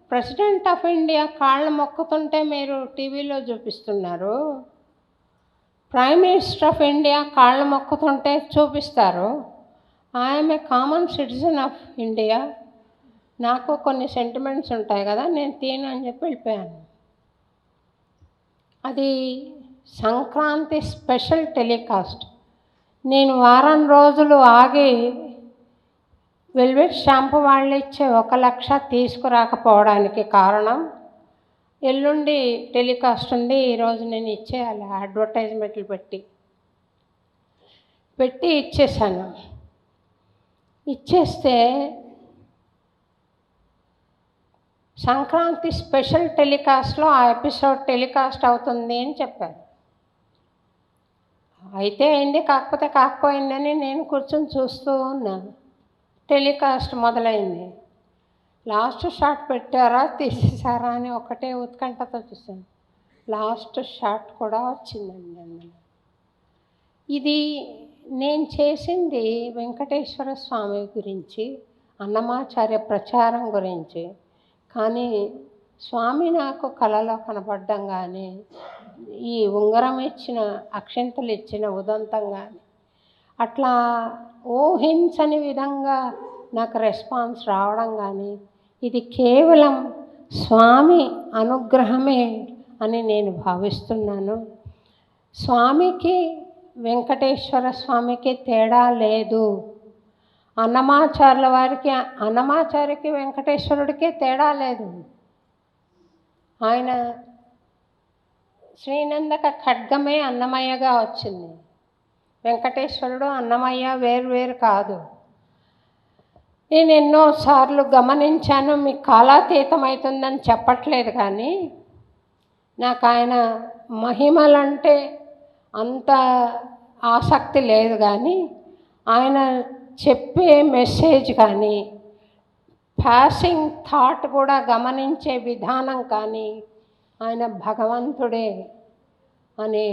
B: ప్రెసిడెంట్ ఆఫ్ ఇండియా కాళ్ళు మొక్కుతుంటే మీరు టీవీలో చూపిస్తున్నారు, ప్రైమ్ మినిస్టర్ ఆఫ్ ఇండియా కాళ్ళు మొక్కుతుంటే చూపిస్తారు. I'm a common citizen of India, నాకు కొన్ని సెంటిమెంట్స్ ఉంటాయి కదా, నేను తీయను అని చెప్పి వెళ్ళిపోయాను. అది సంక్రాంతి స్పెషల్ టెలికాస్ట్. నేను వారం రోజులు ఆగి వెల్వెట్ షాంపూ వాళ్ళు ఇచ్చే 1,00,000 తీసుకురాకపోవడానికి కారణం, ఎల్లుండి టెలికాస్ట్ ఉంది, ఈరోజు నేను ఇచ్చేయాలి అడ్వర్టైజ్మెంట్లు పెట్టి ఇచ్చేసాను. ఇచ్చేస్తే సంక్రాంతి స్పెషల్ టెలికాస్ట్లో ఆ ఎపిసోడ్ టెలికాస్ట్ అవుతుంది అని చెప్పారు. అయితే అయింది, కాకపోతే కాకపోయిందని నేను కూర్చొని చూస్తూ ఉన్నాను. టెలికాస్ట్ మొదలైంది. లాస్ట్ షాట్ పెట్టారా తీసేసారా అని ఒకటే ఉత్కంఠతో చూశాను. లాస్ట్ షాట్ కూడా వచ్చిందండి అందులో. ఇది నేను చేసింది వెంకటేశ్వర స్వామి గురించి, అన్నమాచార్య ప్రచారం గురించి. కానీ స్వామి నాకు కలలో కనపడ్డం కానీ, ఈ ఉంగరం ఇచ్చిన అక్షంతలు ఇచ్చిన ఉదంతం కానీ, అట్లా ఊహించని విధంగా నాకు రెస్పాన్స్ రావడం కానీ, ఇది కేవలం స్వామి అనుగ్రహమే అని నేను భావిస్తున్నాను. స్వామికి వెంకటేశ్వర స్వామికి తేడా లేదు. అన్నమాచార్యుల వారికి అన్నమాచార్యకి వెంకటేశ్వరుడికి తేడా లేదు. ఆయన శ్రీనందక ఖడ్గమే అన్నమయ్యగా వచ్చింది. వెంకటేశ్వరుడు అన్నమయ్య వేరు కాదు. నేను ఎన్నోసార్లు గమనించాను, మీకు కాలాతీతం అవుతుందని చెప్పట్లేదు, కానీ నాకు ఆయన మహిమలంటే అంత ఆసక్తి లేదు. కానీ ఆయన చెప్పే మెసేజ్ కానీ పాసింగ్ థాట్ కూడా గమనించే విధానం కానీ ఆయన భగవంతుడే అనే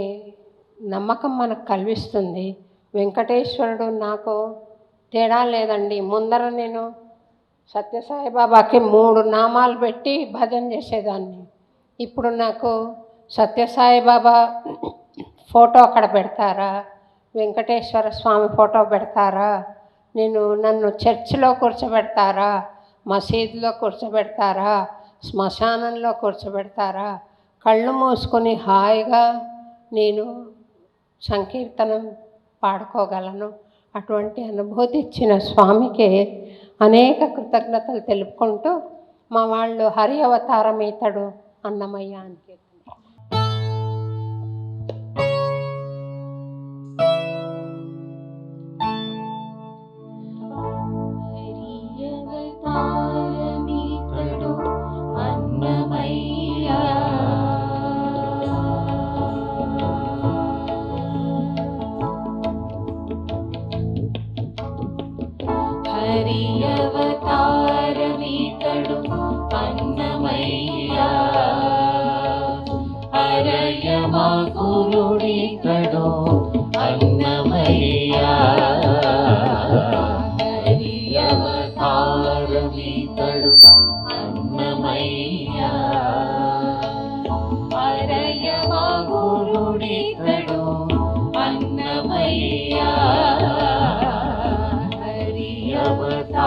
B: నమ్మకం మనకు కలిగిస్తుంది. వెంకటేశ్వరుడు నాకు తేడా లేదండి. ముందర నేను సత్యసాయిబాబాకి 3 నామాలు పెట్టి భజన చేసేదాన్ని. ఇప్పుడు నాకు సత్యసాయిబాబా ఫోటో అక్కడ పెడతారా, వెంకటేశ్వర స్వామి ఫోటో పెడతారా, నన్ను చర్చిలో కూర్చోబెడతారా, మసీదులో కూర్చోబెడతారా, శ్మశానంలో కూర్చోబెడతారా, కళ్ళు మూసుకొని హాయిగా నేను సంకీర్తనం పాడుకోగలను. అటువంటి అనుభూతి ఇచ్చిన స్వామికి అనేక కృతజ్ఞతలు తెలుపుకుంటూ మా వాళ్ళు హరి అవతారం ఇతడు అన్నమయ్య అని
D: హరియవతారమితడు అన్నమయ్య హరియవతారమితడు అన్నమయ్య హరయమగురుడితడు అన్నమయ్య హరియవతారమితడు అన్నమయ్య హరయమగురుడితడు అన్నమయ్య హరియవతారమితడు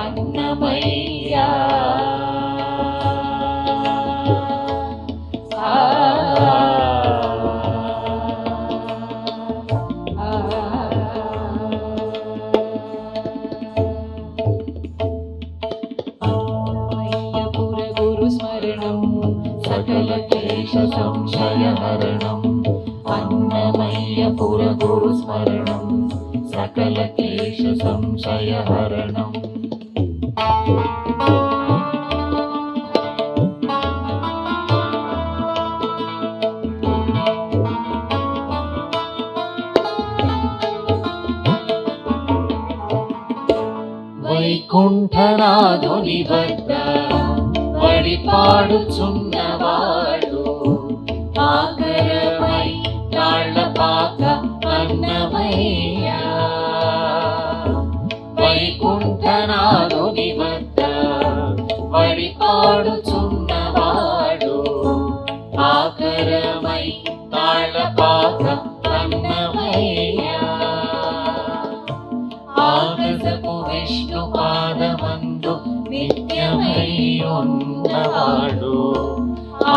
D: అన్నమయ్య సకల క్లేశ సంశయహరణం అన్నమయ్య పురగురు స్మరణం సకల క్లేశ సంశయహరణం వైకుంఠనాథుని వద్ద వడిపాడుచున్నవాడు ఆకరమై తాళ్ళపాక అన్నమయ్య వైకుంఠనాథుని వద్ద వడిపాడుచున్నవాడు ఆకరమై తాళ్ళపాక అన్నమయ్య ఆకాశపు విష్ణు పాదమందు నిత్యమై ఉన్నవాడు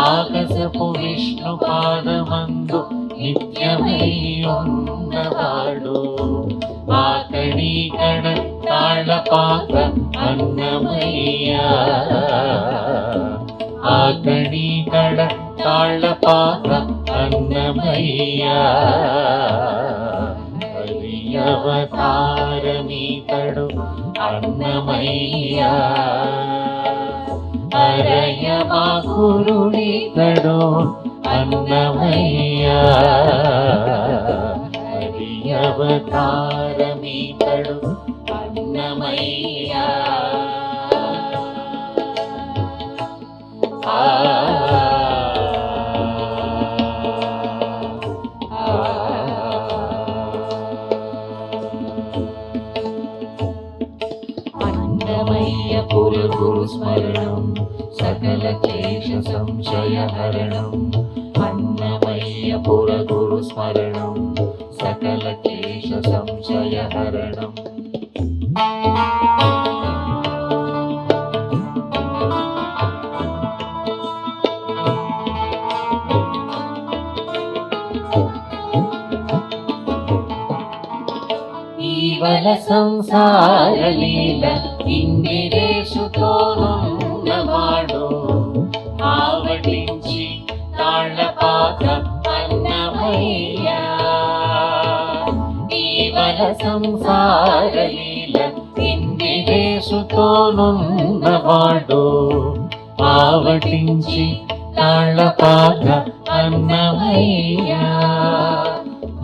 D: ఆకాశపు విష్ణు పాదమందు నిత్యమై ఉన్నవాడు ఆకడీకడ తాళపాక అన్నమయ్య ఆకడీకడ తాళపాక అన్నమయ్య హరియవతారమితడు అన్నమయ్య హరయమగురుడితడు అన్నమయ్య హరియవతారమితడు అన్నమయ్య అన్నమయ్య పురగురు స్మరణం సకల క్లేశ సంశయహరణం అన్నమయ్య పురగురు స్మరణం సకల క్లేశ సంశయహరణం ఈవల సంసార లీల ఇందిరేశుతోనున్నవాడు ఆవటించి తాళ్ళపాక అన్నమయ్య ఈవల సంసార లీల ఇందిరేశుతోనున్నవాడు ఆవటించి తాళ్ళపాక అన్నమయ్య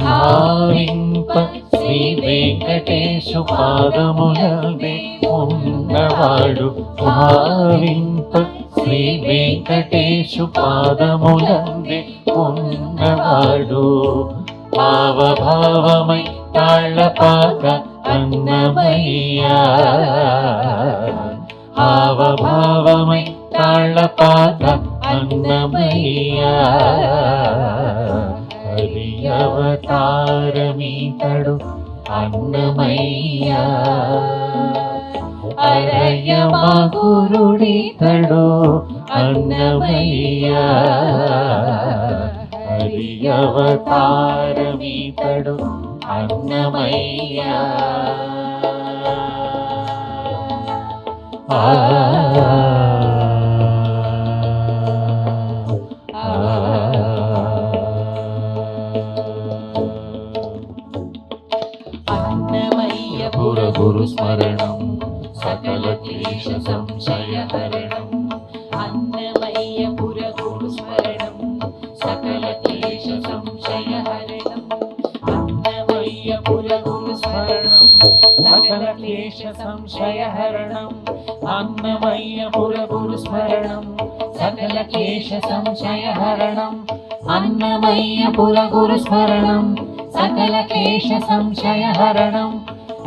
D: భావింప శ్రీ
C: వెంకటేశు పాదములందే ఉన్నవాడు భావింప శ్రీ వెంకటేశు పాదములందే ఉన్నవాడు భావభావమై తాళ్ళపాక అన్నమయ్యా భావభావమై తాళ్ళపాక అన్నమయ్యా హరి అవతారమీతడు అన్నమయ్యా అరయ మగురుడితడు అన్నమయ్యా హరి అవతారమీతడు అన్నమయ్యా
D: అన్నమయ్య
C: గురు స్మరణం సకల క్లేశ సంశయహరణం
D: అన్నమయ్య గురు స్మరణం సకల క్లేశ సంశయహరణం అన్నమయ్య గురు స్మరణం సకల క్లేశ సంశయహరణం అన్నమయ్య గురు స్మరణం సకల క్లేశ సంశయహరణం అన్నమయ్య గురు స్మరణం సకల క్లేశ సంశయహరణం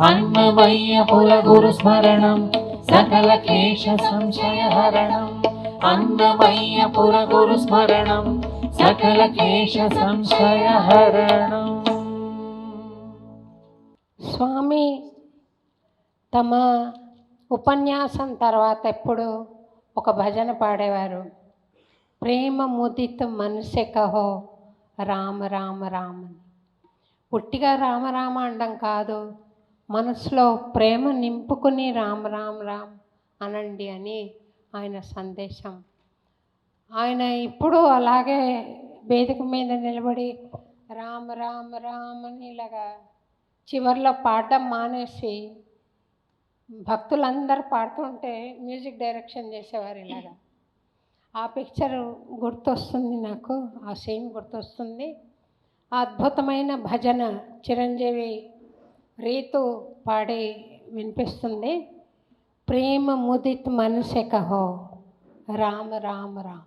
D: అన్నమయ్య గురు స్మరణం సకల క్లేశ సంశయహరణం అన్నమయ్య గురు స్మరణం సకల క్లేశ సంశయహరణం.
B: స్వామి తమ ఉపన్యాసం తర్వాత ఎప్పుడు ఒక భజన పాడేవారు. ప్రేమ ముదిత మనసే కహో రామ రామ రామ. పుట్టిగా రామ రామ అనడం కాదు, మనసులో ప్రేమ నింపుకుని రామ రామ రామ అనండి అని ఆయన సందేశం. ఆయన ఇప్పుడు అలాగే వేదిక మీద నిలబడి రామ రామ రామ అని ఇలాగా చివరిలో పాడడం మానేసి భక్తులందరూ పాడుతుంటే మ్యూజిక్ డైరెక్షన్ చేసేవారు ఇలాగా. ఆ పిక్చర్ గుర్తొస్తుంది నాకు, ఆ సీన్ గుర్తొస్తుంది. ఆ అద్భుతమైన భజన చిరంజీవి రీతు పాడి వినిపిస్తుంది. ప్రేమ ముదిత్ మనసే కహో రామ రామ రామ.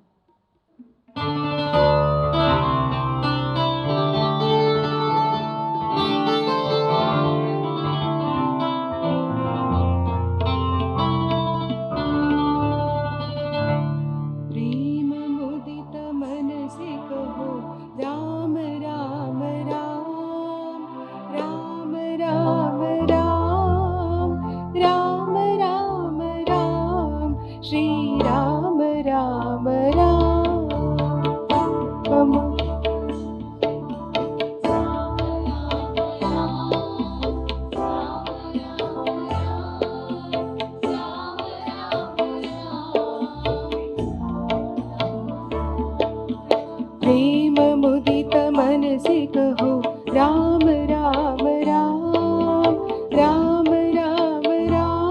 E: प्रेम मुदित मनसि कहो राम राम राम राम राम राम राम राम राम श्री राम राम राम.
D: प्रेम मुदित मनसि कहो राम राम राम राम राम राम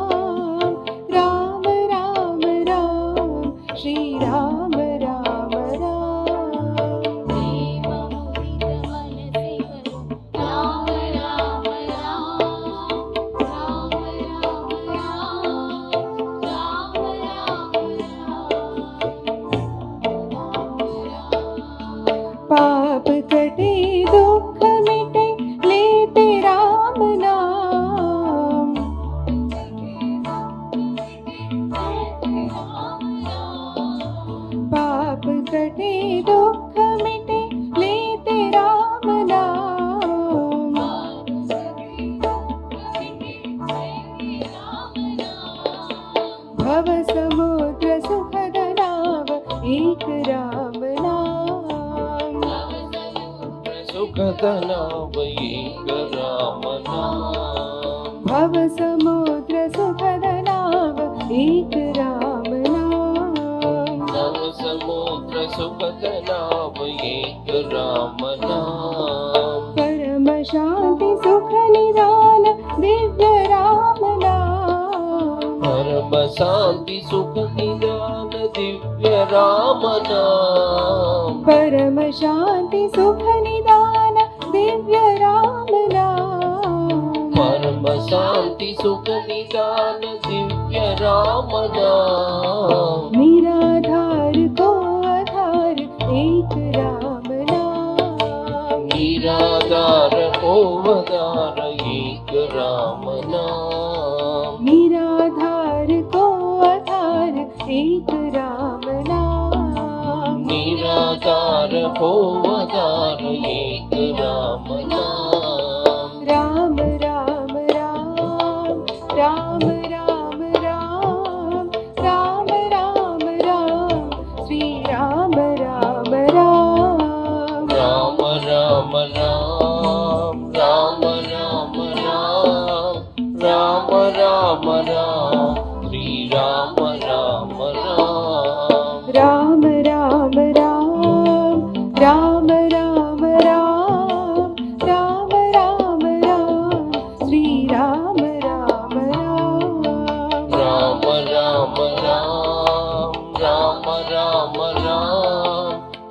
E: पाप कटे दुख मिटे लेते राम नाम. पाप कटे दुख मिटे लेते राम नाम. भव समुद्र सुखद नाव एक राम नाम.
F: सुखद नाम एक राम नाम.
E: भव समुद्र सुखद नाव एक राम नाम.
F: नव समुद्र सुखद नाम एक राम नाम.
E: परम शांति सुख निदान दिव्य राम नाम.
F: परम शांति सुख निदान दिव्य राम नाम.
E: परम शांति सुख निदान दिव्य राम नाम.
F: शांति सुख निदान दिव्य राम नाम।
E: निराधार को आधार एक राम नाम।
F: निराधार को आधार एक राम नाम।
E: निराधार को आधार एक राम नाम।
F: निराधार को आधार एक राम नाम।
E: राम राम राम राम राम राम राम राम राम श्री राम राम राम।
F: राम राम राम राम राम राम राम राम राम श्री राम राम राम।
E: राम राम राम राम राम राम राम राम राम श्री राम राम राम।
F: राम राम राम राम राम राम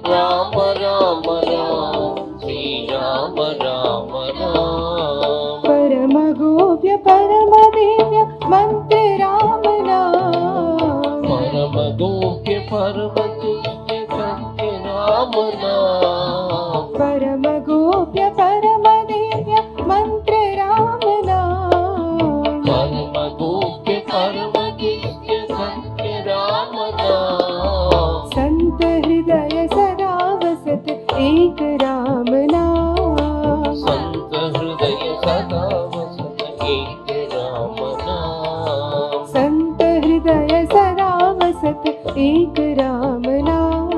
F: राम राम राम श्री राम राम राम।
E: परम गोप्य परम दिव्य मंत्र राम नाम।
F: परम गोप्य परम दिव्य सत्य राम नाम।
E: परम गोप्य परम दिव्य मंत्र राम नाम।
F: परम गोप्य परम दिव्य सत्य राम नाम।
E: संत हृदय सदा वसत एक राम नाम।
F: संत हृदय सदा वसत एक राम नाम।
E: संत हृदय सदा वसत एक राम नाम।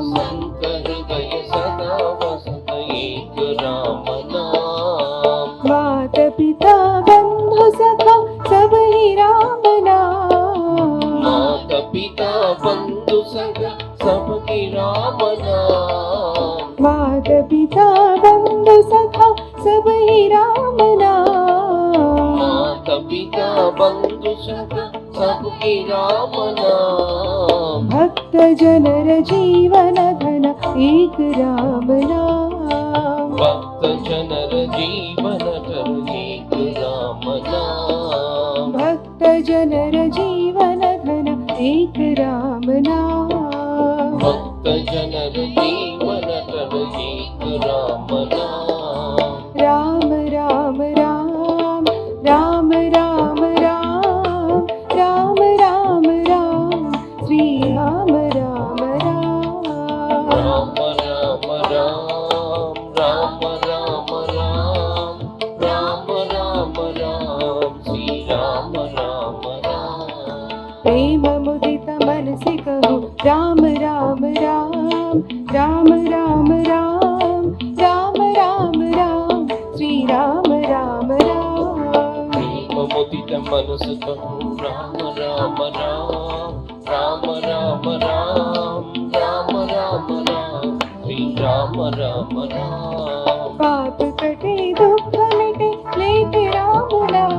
F: संत हृदय सदा वसत एक राम नाम।
E: मात पिता बंधु सखा सब ही राम नाम।
F: माता पिता बंधु सगा सबके राम नाम।
E: मात पिता बंधु सखा सब ही राम नाम।
F: माता पिता बंधु सगा सबके राम नाम।
E: भक्त जनर जीवन धन एक राम नाम।
F: भक्त जनर जीवन धन एक राम नाम।
E: भक्त जनर जीवन धन एक राम नाम।
F: भक्त जनर जीवन धन एक राम नाम।
E: राम राम राम राम राम राम राम राम राम श्री राम राम राम।
F: राम राम राम राम राम राम राम राम राम श्री राम राम राम।
E: प्रेम मुदित मन से कहूँ राम राम राम राम राम राम राम राम राम श्री राम राम राम।
F: प्रेम मुदित मनस कहूँ राम राम राम राम राम राम राम राम राम श्री राम राम राम।
E: पाप कटे दुख मिटे लेते राम नाम।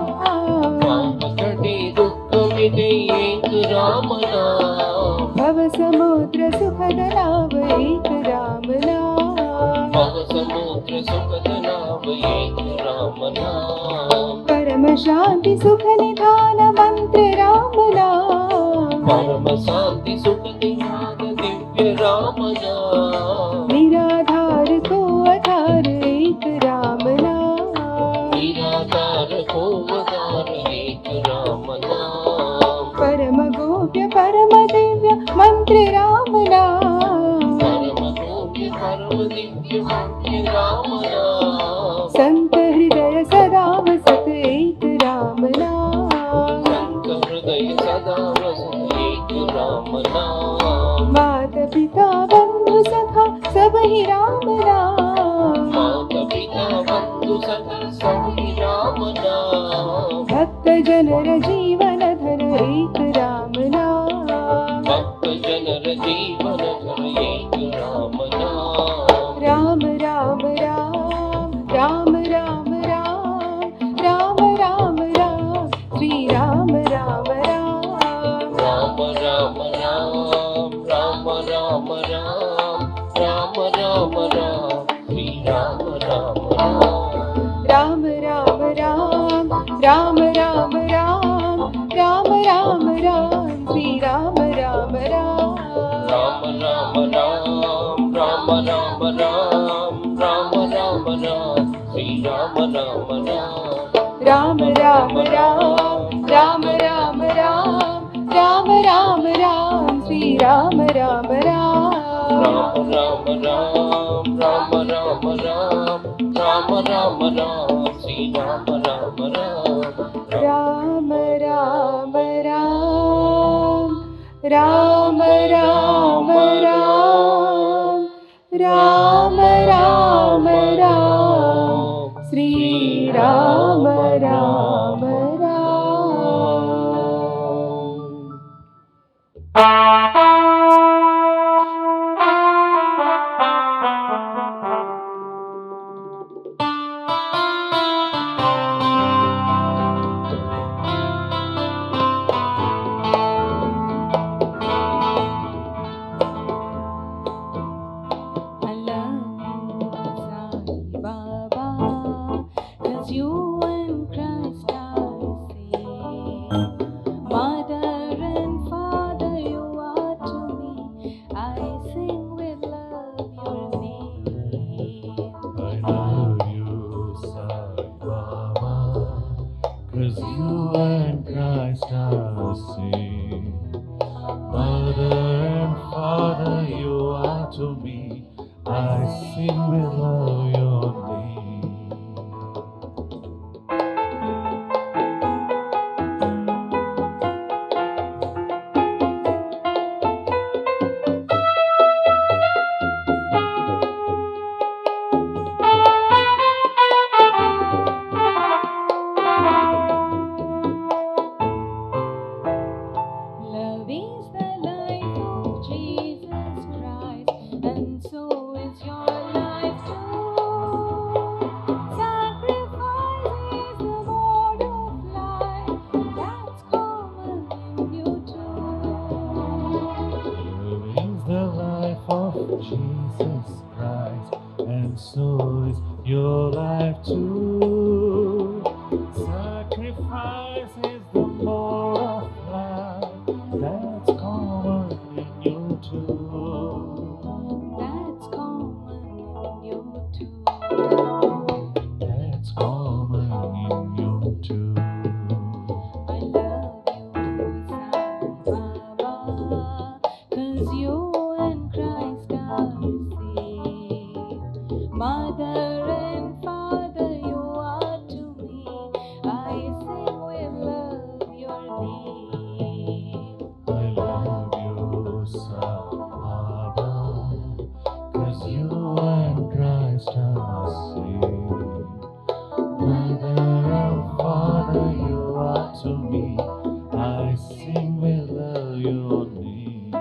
F: पाप कटे दुख मिटे एक राम नाम।
E: भव समुद्र सुखद नाव एक राम नाम।
F: भव समुद्र सुखद नाम एक राम नाम।
E: परम शांति सुख निधान मंत्र राम नाम।
F: परम शांति सुख निधान दिव्य राम नाम।
E: निराधार को आधार एक राम नाम।
F: निराधार को आधार एक राम नाम।
E: परम गोप्य परम दिव्य मंत्र राम नाम।
F: परम गोप्य परम दिव्य मंत्र राम नाम।
E: संत हृदय सदा वसत एक राम नाम।
F: संत हृदय सदा वसत एक राम नाम।
E: मात पिता बंधु सखा सब ही राम नाम।
F: माता पिता बंधु सगा सबके राम नाम।
E: भक्त जनर जीवन धन एक राम नाम।
F: भक्त जनर जीवन धन एक राम नाम।
E: Ram Ram Ram Ram Ram Ram Ram Ram Ram Shri Ram Ram Ram.
F: Ram Ram Ram Ram Ram Ram Ram Ram Ram Shri Ram Ram Ram.
E: Ram Ram Ram Ram Ram Ram Ram Ram Ram Ram Ram Shri Ram Ram Ram
F: Ram Ram Ram Ram Ram Ram Ram Ram Shri Ram Ram Ram
E: Ram Ram Ram Ram Ram Ram Ram Ram Shri Ram Ram Ram
C: Cause you and Christ are same. Mother and Father, you are to me. I sing with love your name.
D: Love is the life of Jesus Christ, and so is your life too. Sacrifice is the mode of life that's common in you too.
C: Love is the life of Jesus Christ, and so is your life too. Sacrifice is the mode of life that's common in you too.
D: That's common in you too.
C: That's common in you too.
D: I love you, Sai Baba, 'cause you and Christ are same. Mother and Father, you are to me. I sing with love your name.
C: I love you, Baba, 'cause you and Christ are same. Mother and Father, you are to me. I sing with love your name.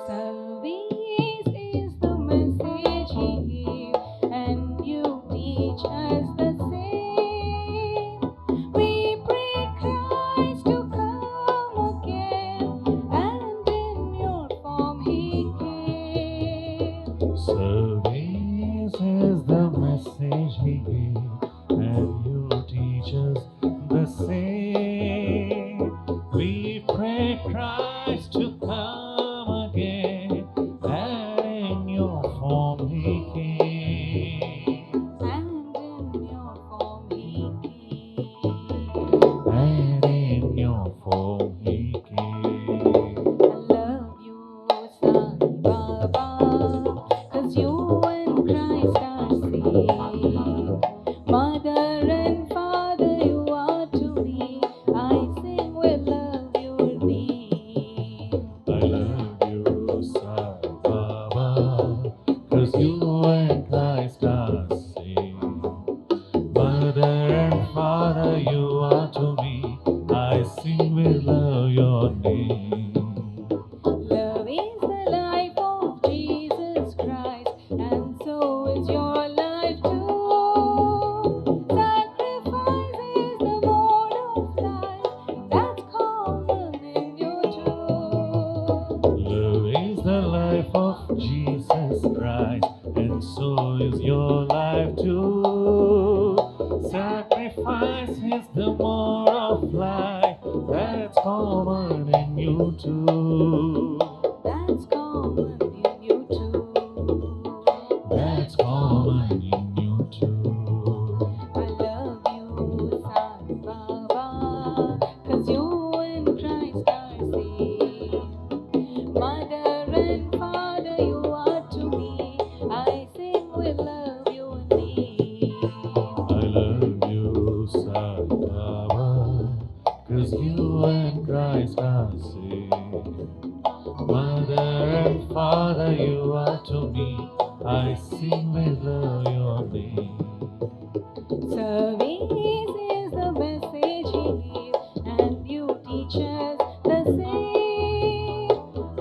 D: Service is the message he gave, and you teach us the same. We pray Christ to come again, and in your form he came.
C: Service is the message he gave, and you teach us the same. We pray Christ to come again, and in your form he came.
D: And in your form he came.
C: And in your form he came.
D: I love you, Sai Baba, 'cause you and Christ are same. Mother and Father, you are to me. I sing with love your name.
C: I love you, Sai Baba, 'cause you and Christ are same. Mother and Father, you are to me. I sing with love your name.
D: Love is the life of Jesus Christ, and so is your life too. Sacrifice is the mode of life that's common in you too.
C: Love is the life of Jesus Christ, so is your life too. Sacrifice is the more of life that's common in you too.
D: That's common in you too.
C: That's common in you too.
D: I love you, Sai Baba, 'cause you and Christ are same. Mother and father you are to me. I sing with love your name.
C: I love you, Sai Baba, 'cause you and Christ are same. Mother and father you are to me. I sing with love your name.
D: Service is the message he gave, and you teach us the same.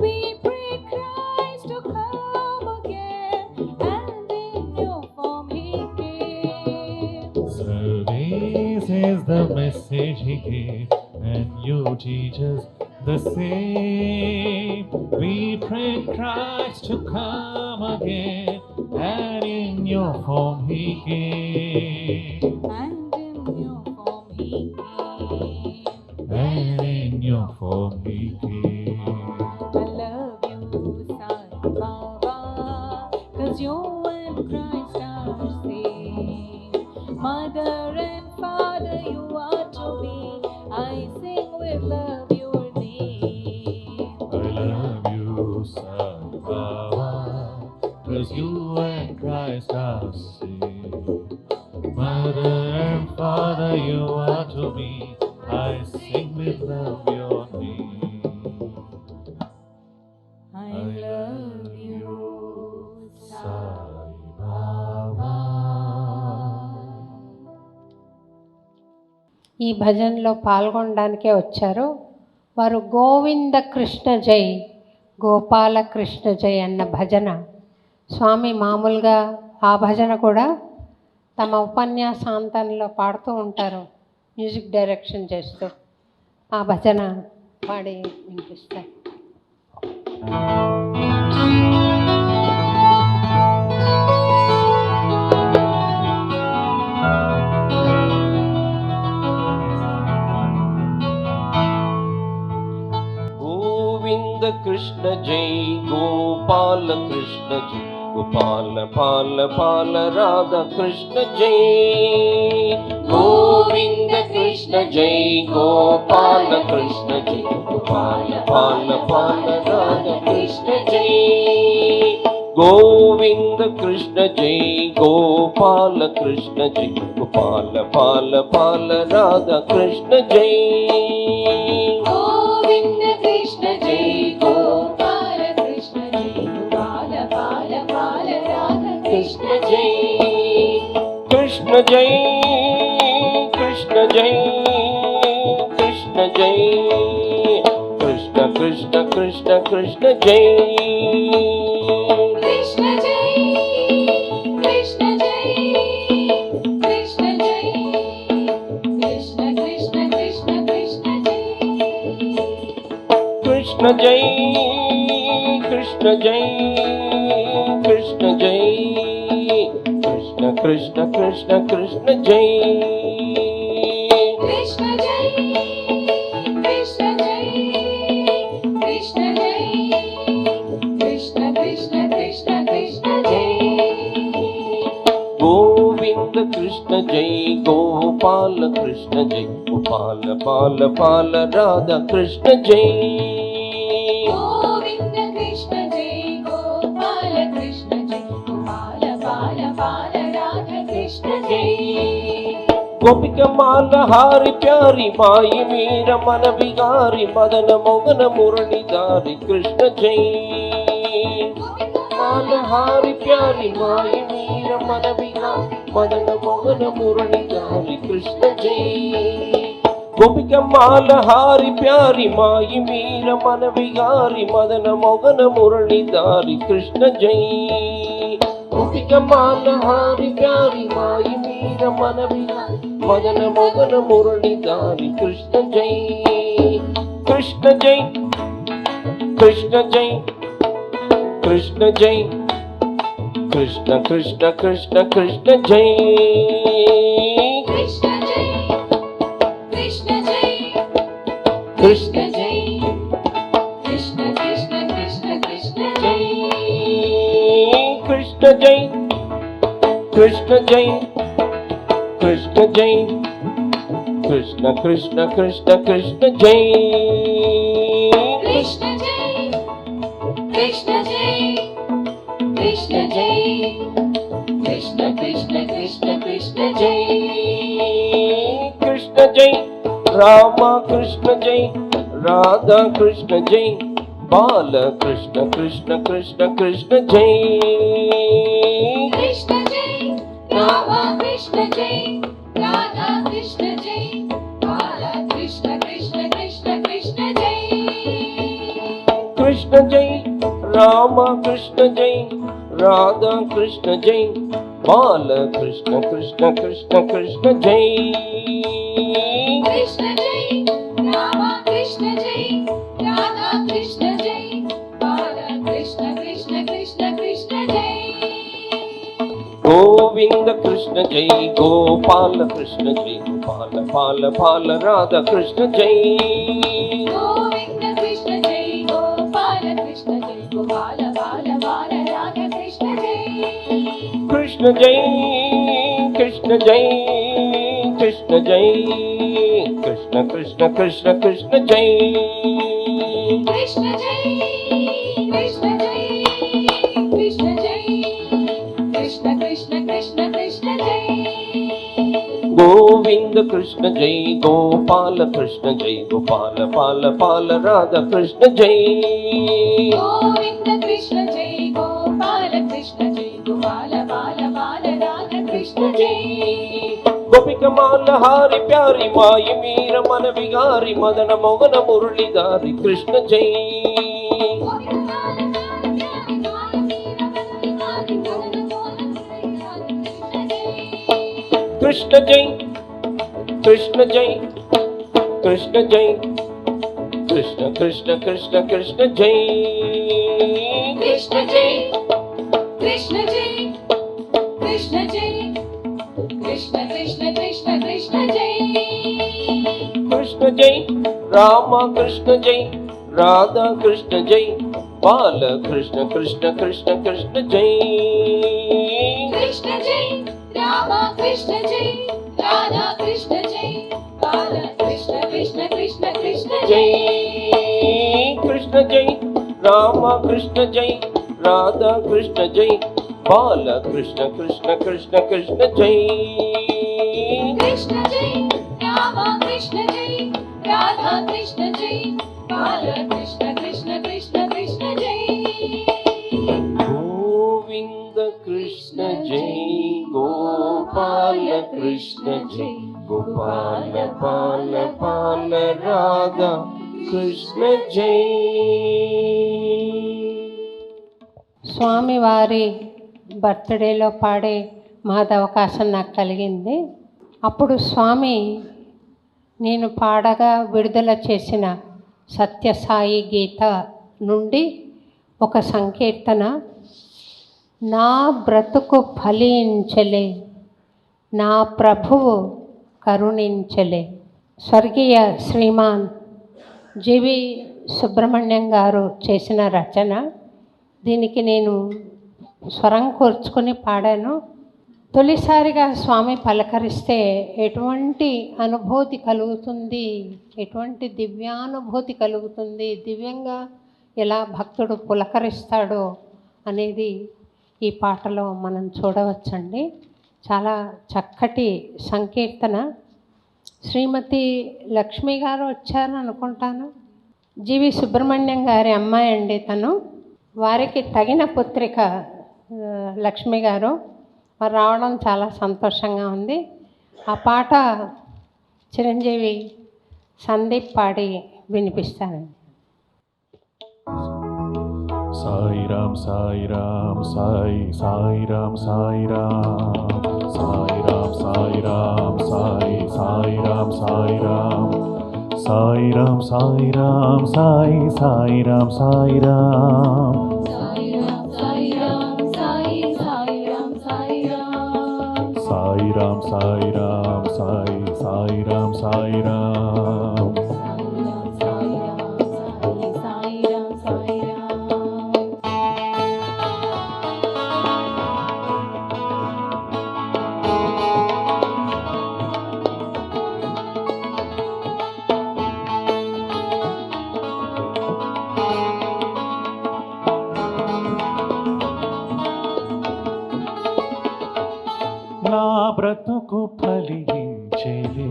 D: We pray Christ to come again, and in your form he came.
C: Service is the message he gave, and you teach us the same. We pray Christ to come again, and in your form he came.
D: And in your form he came.
C: And in your form he came.
D: I love you, Sai Baba, 'cause you and Christ are same. Mother and father you are to me. I sing with love your name.
C: I love you, Sai Baba, 'cause you and Christ are same. Mother and father you are to me. I sing with love your name.
D: I love you,
C: Sai Baba.
B: ఈ భజనలో పాల్గొనడానికే వచ్చారు. వారు గోవింద కృష్ణ జై, గోపాల కృష్ణ జై అన్న భజన స్వామి మామూలుగా ఆ భజన కూడా తమ ఉపన్యాసాంతంలో పాడుతూ ఉంటారు, మ్యూజిక్ డైరెక్షన్ చేస్తూ ఆ భజన పాడి వినిపిస్తారు.
F: గోవింద కృష్ణ జై, గోపాల కృష్ణ జై, గోపాల పాల పాల రాధా కృష్ణ జై. గోవింద కృష్ణ జై, గోపాల కృష్ణ జై, గోపాల పాల పాల రాధా కృష్ణ జై. గోవింద కృష్ణ జై, గోపాల కృష్ణ జై, గోపాల పాల పాల రాధా కృష్ణ జై.
D: గోవింద కృష్ణ జై, గోపాల కృష్ణ జై, గోపాల పాల పాల రాధ
F: కృష్ణ జై. కృష్ణ జై, కృష్ణ జై, కృష్ణ జై. కృష్ణ కృష్ణ కృష్ణ కృష్ణ జై.
D: కృష్ణ జై, కృష్ణ జై, కృష్ణ జై, కృష్ణ కృష్ణ కృష్ణ కృష్ణ జై.
F: కృష్ణ జై, కృష్ణ జై, కృష్ణ జై. కృష్ణ కృష్ణ కృష్ణ కృష్ణ జై.
D: కృష్ణ జై, కృష్ణ జై, కృష్ణ జై, కృష్ణ కృష్ణ కృష్ణ కృష్ణ జై.
F: గోవింద కృష్ణ జై, గోపాల కృష్ణ జై, గోపాల పాల పాల రాధా కృష్ణ జై.
D: గోవింద కృష్ణ జై, గోపాల కృష్ణ జై, గోపాల పాల పాల రాధ కృష్ణ జై.
F: గోపిక మాల హారి ప్యారి మాయి మీర మన విహారి మదన మోగన మురళిదారి కృష్ణ జై. మాల హారి ప్యారి మాయి మీర మన విహారి మదన మోగన మురళిదారి కృష్ణ జై. గోపిక మాల హారి ప్యారి మాయి మీర మన విహారి మదన మోగన మురళిదారి కృష్ణ జై. గోపిక మాల హారి ప్యారి మాయి మీర మన విహారి మదన మోగన మురళిదారి కృష్ణ జై. కృష్ణ జై, కృష్ణ జై, కృష్ణ జై, కృష్ణ కృష్ణ కృష్ణ కృష్ణ జై
D: కృష్ణ జై కృష్ణ జై
F: కృష్ణ
D: జై కృష్ణ కృష్ణ కృష్ణ కృష్ణ జై
F: కృష్ణ జై కృష్ణ జై కృష్ణ జై కృష్ణ కృష్ణ కృష్ణ కృష్ణ జై
D: కృష్ణ జై కృష్ణ జై కృష్ణ జై కృష్ణ కృష్ణ కృష్ణ కృష్ణ జై
F: కృష్ణ జై రామ కృష్ణ జై రాధా కృష్ణ జై బాల కృష్ణ కృష్ణ కృష్ణ కృష్ణ జై
D: కృష్ణ జై రామ కృష్ణ జై రాధా కృష్ణ జై బాల కృష్ణ కృష్ణ కృష్ణ కృష్ణ జై
F: కృష్ణ జై రామ కృష్ణ జై రాధా కృష్ణ జై బాల కృష్ణ కృష్ణ కృష్ణ కృష్ణ జై
D: కృష్ణ జై రామ కృష్ణ జై రాధా కృష్ణ జై బాల కృష్ణ కృష్ణ కృష్ణ కృష్ణ జై
F: గోవింద కృష్ణ జై గోపాల కృష్ణ జై గోపాల పాల పాల రాధా కృష్ణ జై
D: గోవింద కృష్ణ జై గోపాల కృష్ణ జై గోపాల బాల బాల రాధా కృష్ణ జై
F: కృష్ణ జై కృష్ణ జై కృష్ణ జై కృష్ణ కృష్ణ కృష్ణ కృష్ణ జై
D: కృష్ణ జై కృష్ణ జై కృష్ణ జై కృష్ణ కృష్ణ కృష్ణ కృష్ణ జై
F: గోవింద కృష్ణ జై గోపాల కృష్ణ జై గోపాల పాల పాల రాధా కృష్ణ జై
D: గోవింద కృష్ణ జై గోపాల కృష్ణ జై గోపాల బాల బాల రాధా కృష్ణ జై
F: గోపిక మాల హారి ప్యారి మాయి మీర మన విగారి మదన మోగన మురళిదారి కృష్ణ జై కృష్ణ జై కృష్ణ జై కృష్ణ జై కృష్ణ కృష్ణ కృష్ణ కృష్ణ జై
D: కృష్ణ జై కృష్ణ జై కృష్ణ జై కృష్ణ కృష్ణ కృష్ణ కృష్ణ జై
F: కృష్ణ జై రామ కృష్ణ జై రాధా కృష్ణ జై బాల కృష్ణ కృష్ణ కృష్ణ కృష్ణ జై
D: కృష్ణ జై రామ కృష్ణ జై రాధా కృష్ణ జై బాల కృష్ణ కృష్ణ కృష్ణ కృష్ణ
F: జై
D: జై
F: కృష్ణ జై రామ కృష్ణ జై రాధా కృష్ణ జై బాల కృష్ణ కృష్ణ కృష్ణ కృష్ణ జై
D: కృష్ణ జై రామ కృష్ణ జై రాధా కృష్ణ జై బాల కృష్ణ కృష్ణ కృష్ణ కృష్ణ జై
F: గోవింద కృష్ణ జై గోపాల కృష్ణ జై గోపాల పాల పాల రాధా కృష్ణ జై
B: స్వామివారి బర్త్డేలో పాడే మహదవకాశం నాకు కలిగింది. అప్పుడు స్వామి నేను పాడగా విడుదల చేసిన సత్యసాయి గీత నుండి ఒక సంకీర్తన, నా బ్రతుకు ఫలించలే నా ప్రభువు కరుణించలే. స్వర్గీయ శ్రీమాన్ జీవి సుబ్రహ్మణ్యం గారు చేసిన రచన. దీనికి నేను స్వరం కూర్చుకొని పాడాను. తొలిసారిగా స్వామి పలకరిస్తే ఎటువంటి అనుభూతి కలుగుతుంది, ఎటువంటి దివ్యానుభూతి కలుగుతుంది, దివ్యంగా ఎలా భక్తుడు పులకరిస్తాడో అనేది ఈ పాటలో మనం చూడవచ్చండి. చాలా చక్కటి సంకీర్తన. శ్రీమతి లక్ష్మి గారు వచ్చారు అనుకుంటాను. జీవి సుబ్రహ్మణ్యం గారి అమ్మాయి అండి తను. వారికి తగిన పుత్రిక లక్ష్మి గారు. వారు రావడం చాలా సంతోషంగా ఉంది. ఆ పాట చిరంజీవి సందీప్ పాడి వినిపిస్తానండి.
C: Sai Ram, Sai Ram, Sai, Sai Ram, Sai Ram, Sai Ram, Sai Ram, Sai, Sai Ram, Sai Ram, Sai Ram, Sai Ram, Sai, Sai Ram, Sai Ram.
D: Sai Ram, Sai Ram, Sai, Sai
C: Ram, Sai Ram, Sai, Sai Ram, Sai Ram. నా బ్రతుకు ఫలించెలే,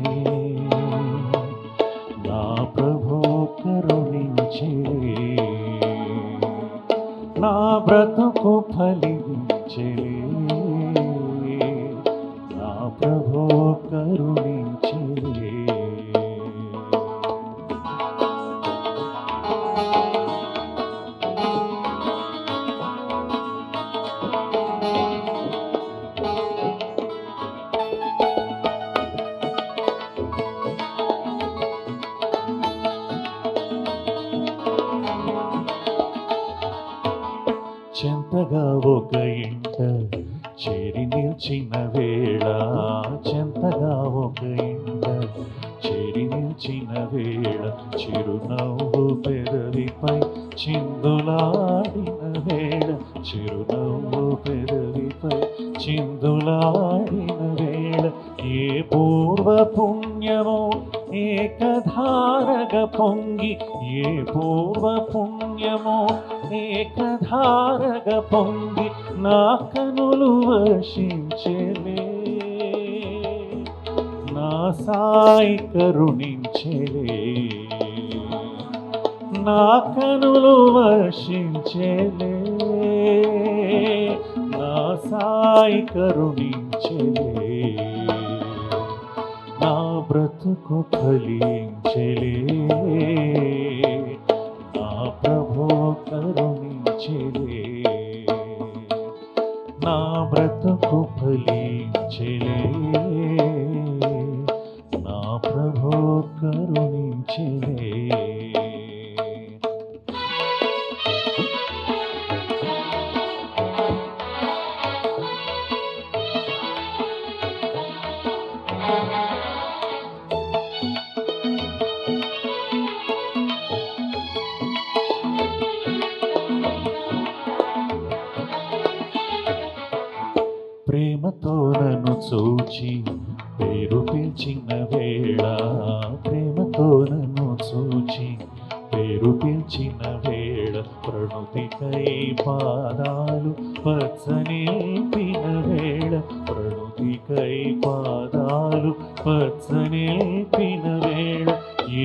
C: నా ప్రభు కరుణించెలే. నా బ్రతుకు ఫలించెలే, నా ప్రభు కరుణించెలే. చెంతగా ఒక ఇంట చేరి నిల్చిన వేళ, చెంతగా ఒక ఇంట చేరి నిల్చిన వేళ, చిరునవ్వు పెదవిపై చిందులాడిన వేళ, చిరునవ్వు పెదవిపై చిందులాడిన వేళ, ఏ పూర్వ పుణ్యమో ఏకధారగ పొంగి, ఏ పూర్వ పుణ్యమో ఏకధారగ పొంగి, నా కనులు వర్షించెలే, నా సాయి కరుణించెలే. నా కనులు వర్షించెలే, నా సాయి కరుణించెలే. నా బ్రతుకు ఫలించెలే, నా ప్రభు కరుణించెలే. నా బ్రతుకు ఫలించెలే, నా ప్రభు కరుణించెలే. ప్రేమతో నన్ను చూచి పేరు పిలిచిన వేళ, ప్రేమతో నన్ను చూచి పేరు పిలిచిన వేళ, ప్రణుతికై పాదాలు పచ్చనిల్పిన వేళ, ప్రణుతికై పాదాలు పచ్చనిల్పిన వేళ,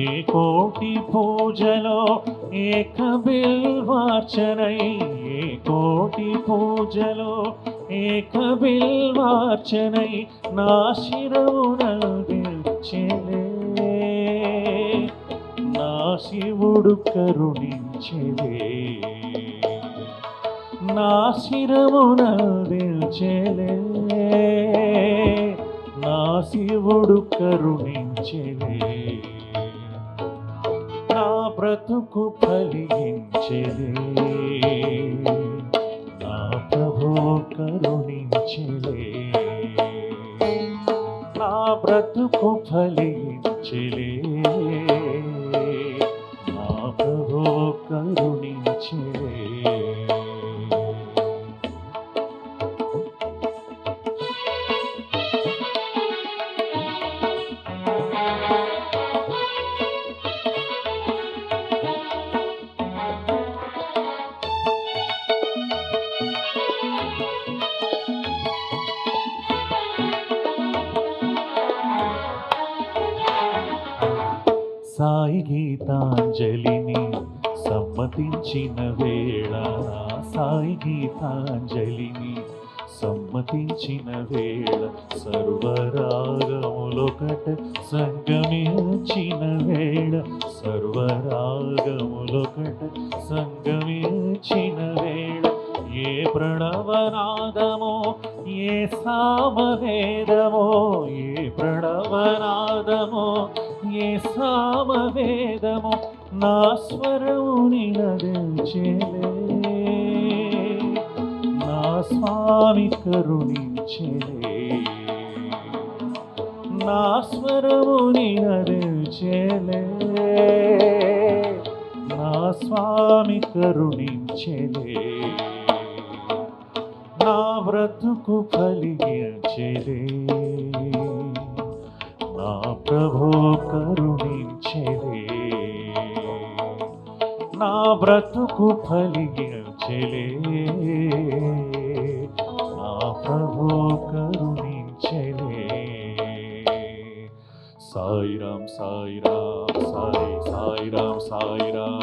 C: ఏ కోటి పూజలో ఏక బిల్వార్చనై, ఏ కోటి పూజలో ఏక బిల్వార్చనై, నా శిరమున నిల్చెలే, నా శివుడు కరుణించెలే. నా శిరమున నిల్చెలే, నా శివుడు కరుణించెలే. నా బ్రతుకు ఫలించెలే, నా ప్రభు కరుణించెలే. నా బ్రతుకు ఫలించెలే, నా ప్రభు కరుణించెలే. సాయి గీతాంజలిని సమ్మతించిన వేళ, సాయి గీతాంజలిని సమ్మతించిన వేళ, సర్వరాగములొకట సంగమించిన వేళ, సర్వరాగములొకట సంగమించిన వేళ, ఏ ప్రణవనాదమో ఏ సామవేదమో, ఏ ప్రణవనాదమో ఏ సామవేదమో, నా స్వరముని నదించెలే, నా స్వామి కరుణించెలే. నా స్వరముని హరించేలే, నా స్వామి కరుణించేలే, నా బ్రతుకు కలిగించేలే, నా ప్రభు కరుణించేలే, నా బ్రతుకు ఫలించెలే, నా ప్రభు కరుణించెలే. సాయిరాం సాయిరాం సాయి సాయిరాం సాయిరాం,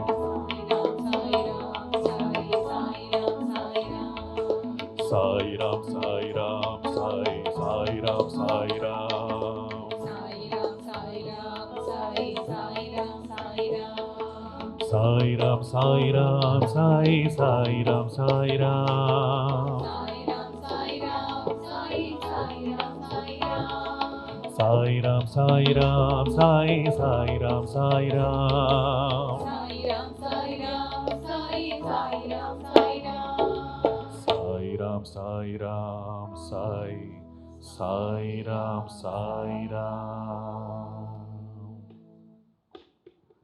C: సాయిరాం సాయిరాం సాయి సాయిరాం సాయిరాం, సాయిరాం సాయిరాం సాయి సాయిరాం సాయిరాం, సాయిరాం సాయిరాం సాయి సాయిరాం సాయిరాం, సాయిరాం సాయిరాం సాయి సాయిరాం సాయిరాం.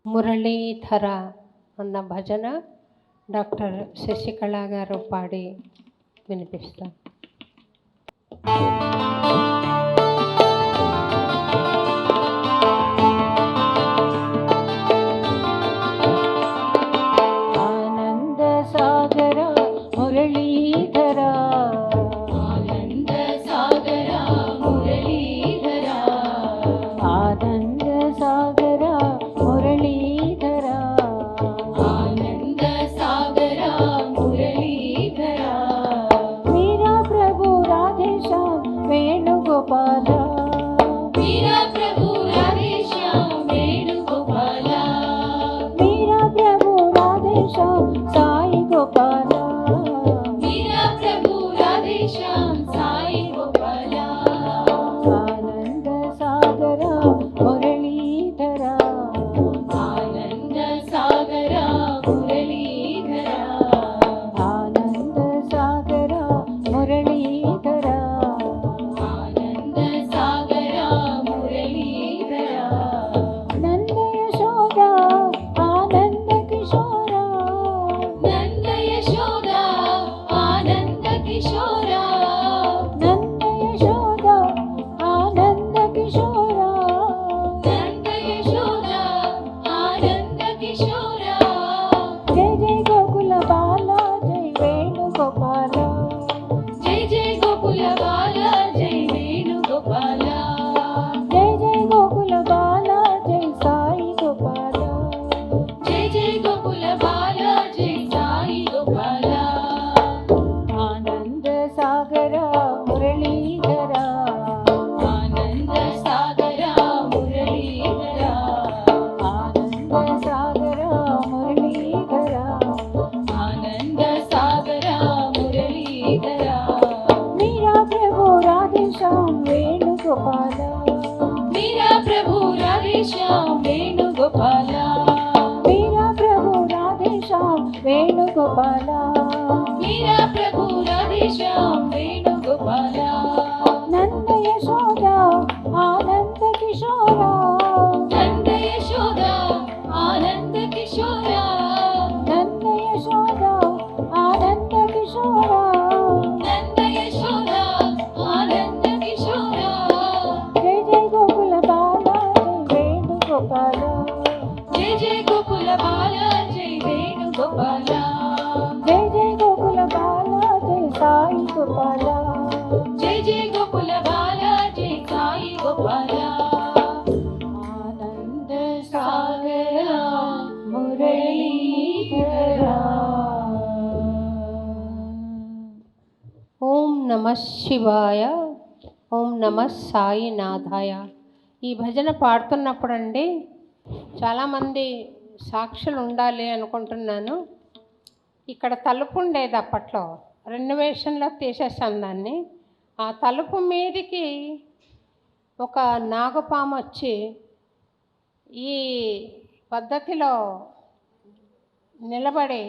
B: మురళీధర అన్న భజన డాక్టర్ శశికళ గారు పాడి వినిపిస్తారు.
D: ఆనంద సాగర మురళీధర, ఆనంద సాగర మురళీధర, ఆనంద సాగర మురళీధర, ఆనంద సాగర మురళీధర, మీరా ప్రభు రాధేశ్యాం వేణుగోపాల, మీరా ప్రభు రాధేశ్యాం వేణుగోపాల, మీరా ప్రభు రాధేశ్యాం సాయి గోపాల, మీరా ప్రభు రాధేశ్యాం సాయి గోపాల, ఆనంద సాగర మురళీధర, ఆనంద సాగర మురళీధర, ఆనంద సాగర మురళీధర, ఆనంద సాగర మురళీధర, నంద యశోద ఆనంద కిశోర, నంద యశోద ఆనంద కిశోర, నంద యశోద ఆనంద కిశోర, నంద యశోద ఆనంద కిశోర, జయ జయ గోకుల బాల జయ వేణుగోపాల, జయ జయ గోకుల బాల జయ వేణుగోపాల, జయ జయ గోకుల బాల జయ సాయి గోపాల, జయ జయ గోకుల బాల జయ సాయి గోపాల, ఆనంద సాగర మురళీధర, ఆనంద సాగర మురళీధర, ఆనంద సాగర మురళీధర, ఆనంద సాగర మురళీధర, మీరా ప్రభు రాధేశ్యాం వేణుగోపాల, మీరా ప్రభు రాధేశ్యాం వేణుగోపాల, మీరా ప్రభు రాధేశ్యాం వేణుగోపాల, మీరా ప్రభు రాధేశ్యాం వేణుగోపాల, నంద యశోద ఆనంద కిశోర, నంద యశోద ఆనంద కిశోర, నంద యశోద ఆనంద కిశోర, నంద యశోద ఆనంద కిశోర, జయ జయ గోకుల బాల జయ వేణుగోపాల, జయ జయ గోకుల బాల జయ వేణుగోపాల, జయ జయ గోకుల బాల జయ సాయి గోపాల, జయ జయ గోకుల బాల జయ సాయి గోపాల, ఆనంద సాగర మురళీధర.
B: ఓం నమః శివాయ, ఓం నమః సాయినాథాయ. ఈ భజన పాడుతున్నప్పుడు అండి చాలామంది సాక్షులు ఉండాలి అనుకుంటున్నాను. ఇక్కడ తలుపు ఉండేది అప్పట్లో, రెనోవేషన్లో తీసేసాం దాన్ని. ఆ తలుపు మీదికి ఒక నాగపాము వచ్చి ఈ పద్ధతిలో నిలబడి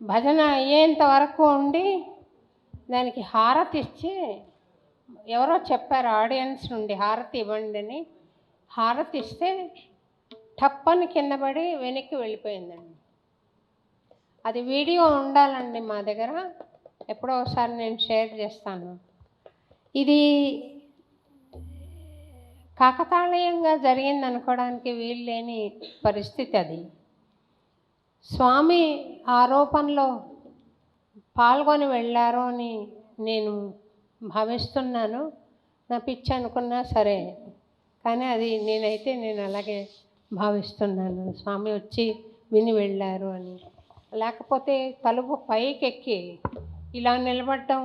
B: భజన అయ్యేంత వరకు ఉండి దానికి హారతి ఇచ్చి ఎవరో చెప్పారు ఆడియన్స్ నుండి హారతి ఇవ్వండి అని. హారతి ఇస్తే టప్పని కింద పడి వెనక్కి వెళ్ళిపోయిందండి. అది వీడియో ఉండాలండి మా దగ్గర, ఎప్పుడో ఒకసారి నేను షేర్ చేస్తాను. ఇది కాకతాళీయంగా జరిగింది అనుకోవడానికి వీలు లేని పరిస్థితి అది. స్వామి ఆరోపణలో పాల్గొని వెళ్ళారు అని నేను భావిస్తున్నాను. నా పిచ్చి అనుకున్నా సరే, కానీ అది నేను అలాగే భావిస్తున్నాను. స్వామి వచ్చి విని వెళ్ళారు అని. లేకపోతే తలుపు పైకెక్కి ఇలా నిలబడటం,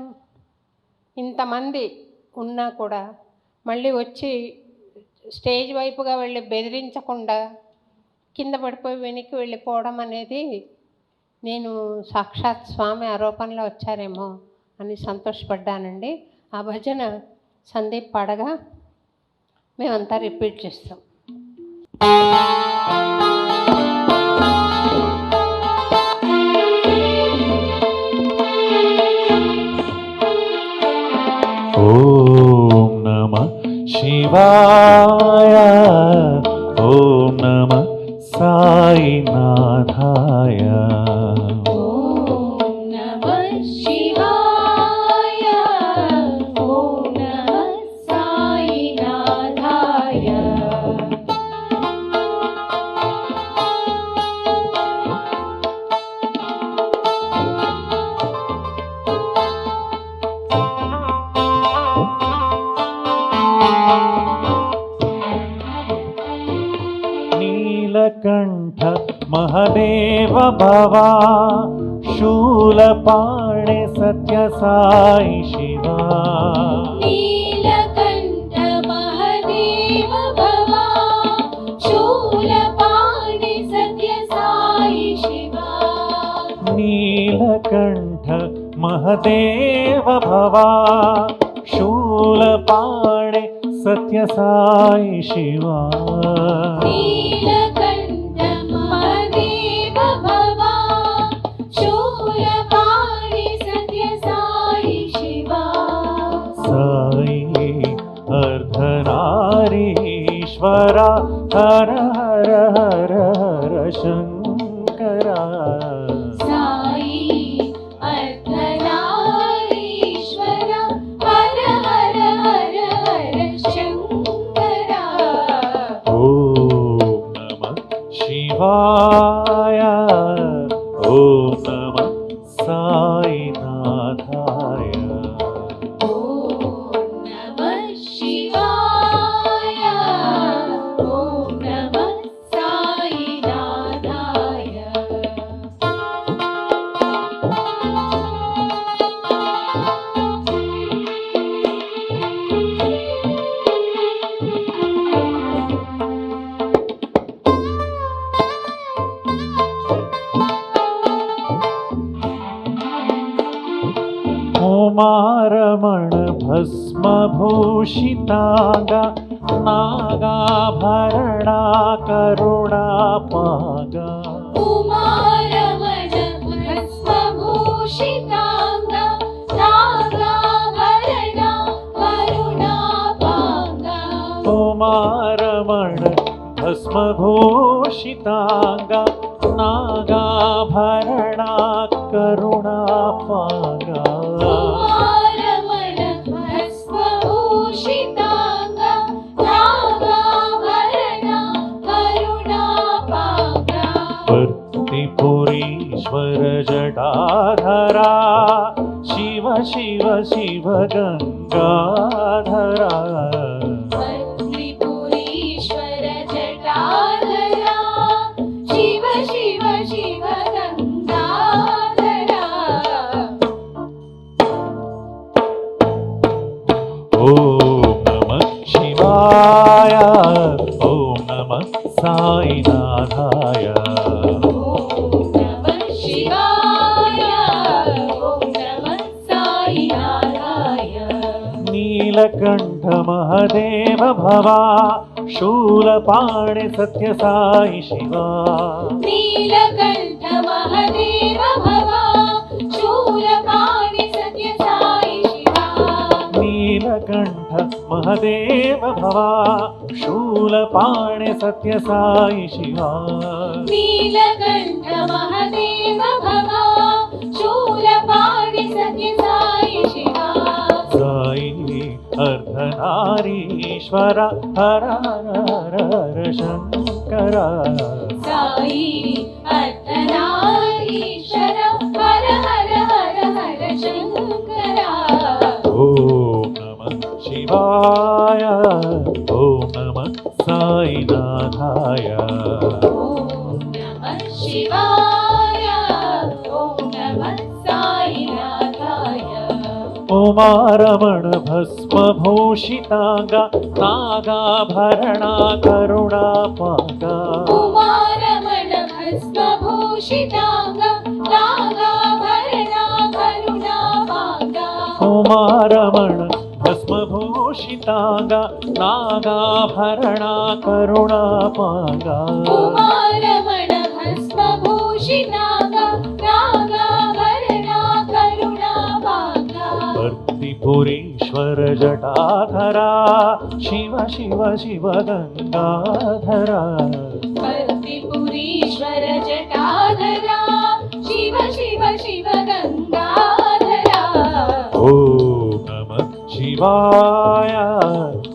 B: ఇంతమంది ఉన్నా కూడా మళ్ళీ వచ్చి స్టేజ్ వైపుగా వెళ్ళి బెదిరించకుండా కింద పడిపోయి వెనక్కి వెళ్ళిపోవడం అనేది, నేను సాక్షాత్ స్వామి ఆరోపణలో వచ్చారేమో అని సంతోషపడ్డానండి. ఆ భజన సందీప్ పాడగా మేమంతా రిపీట్ చేస్తాం.
C: ఓం నమః శివాయ, ఓం నమః సాయినాథాయ.
D: ఓం నమః శివాయ, ఓం నమః సాయినాథాయ.
C: నీలకంఠ మహదేవ భవ, శూలపాణి సత్య సాయి శివా.
D: నీలకంఠ మహదేవ భవ, శూలపాణి సత్య సాయి శివా.
C: నీలకంఠ మహదేవ భవ, శూలపాణి సత్య సాయి శివా.
D: నీలకంఠ మహదేవ భవ, శూలపాణి సత్య సాయి శివా.
C: సాయి అర్ధనారీశ్వర, హర హర హర హర శంకర.
D: సాయి అర్ధనారీశ్వర, హర హర హర హర శంకర.
C: ఓం నమః శివాయ, ఓం నమః సాయినాథాయ.
D: ఓం నమః శివాయ, ఓం నమః సాయినాథాయ.
C: ఉమారమణ భస్మభూషితాంగ, నాగాభరణ కరుణాపాగ.
D: ఉమారమణ భస్మభూషితాంగ, నాగాభరణ కరుణాపాంగ.
C: ఉమారమణ భస్మభూషితాంగ, నాగాభరణ కరుణాపాగ.
D: ఉమారమణ భస్మభూషితాంగ, నాగాభరణ కరుణాపాంగ.
C: భక్తిపురీశ్వర జటాధరా, శివ శివ శివ గంగాధరా.
D: భక్తిపురీశ్వర జటాధరా, శివ శివ శివ గంగాధరా.
C: ఓం నమః శివాయ, ఓం నమః సాయినాథాయ.
D: ఓం నమః శివాయ, ఓం నమః సాయినాథాయ.
C: నీలకంఠ మహదేవ భవ, శూలపాణి సత్య సాయి శివా.
D: నీలకంఠ మహదేవ భవ, శూలపాణి సత్య సాయి శివా.
C: నీల नीलकण्ठ महदेव भवा शूलपाणे सत्यसाई शिवा
D: नीलकण्ठ महदेव भवा शूलपाणि सत्यसाई शिवा
C: साई अर्धनारीश्वर हर हर हर हर शङ्कर
D: साई अर्धनारीश्वर हर हर हर हर शङ्कर
C: ॐ नमः शिवाय ॐ नमः साईनाथाय
D: ॐ नमः शिवाय ॐ नमः साईनाथाय
C: उमारमण भस्मभूषितांगा नागाभरणा करुणापागा
D: उमारमण भस्मभूषितांग नागाभरणा करुणापागा
C: उमारमण भस्मभूषितांगा नागाभरणा करुणापागा
D: उमारमण भस्मभूषितांग नागाभरणा करुणापागा
C: भक्तिपुरीश्वर जटाधरा शिव शिव शिव गंगाधरा
D: भक्तिपुरीश्वर जटाधरा शिव शिव शिव गंगाधरा
C: ॐ नमः शिवाय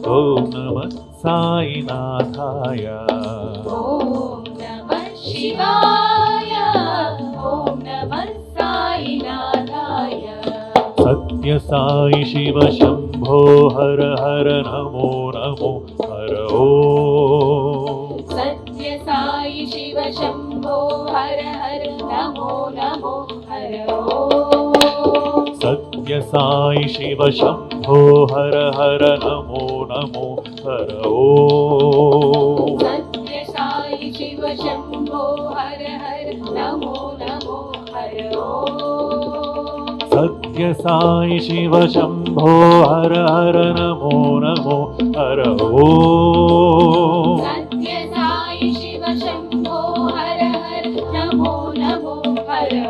C: ॐ नमः साईनाथाय
D: ॐ नमः शिवाय ॐ नमः साईनाथाय
C: सत्य साई शिव शंभो हर हर नमो नमो हर ॐ
D: सत्य साई शिव शंभो हर हर नमो नमो हर ॐ
C: सत्य साई शिव शंभो हर हर नमो नमो हर ॐ
D: सत्य साई शिव शंभो हर हर नमो नमो हर ॐ
C: सत्य साई शिव शंभो हर हर नमो नमो हर ॐ
D: सत्य साई शिव शंभो हर हर नमो नमो हर ॐ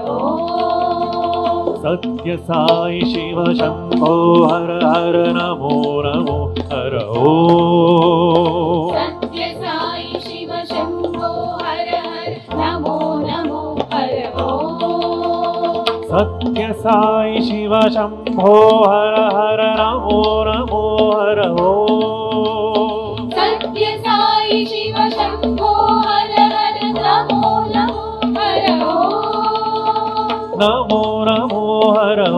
C: सत्य साई शिव शंभो हर हर नमो नमो हर ॐ
D: सत्य साई शिव शंभो हर हर नमो नमो हर ॐ
C: सत्य साई शिव शंभो हर हर नमो नमो हर ॐ
D: सत्य साई शिव शंभो हर हर नमो नमो हर ॐ
C: नमो नमो हर ॐ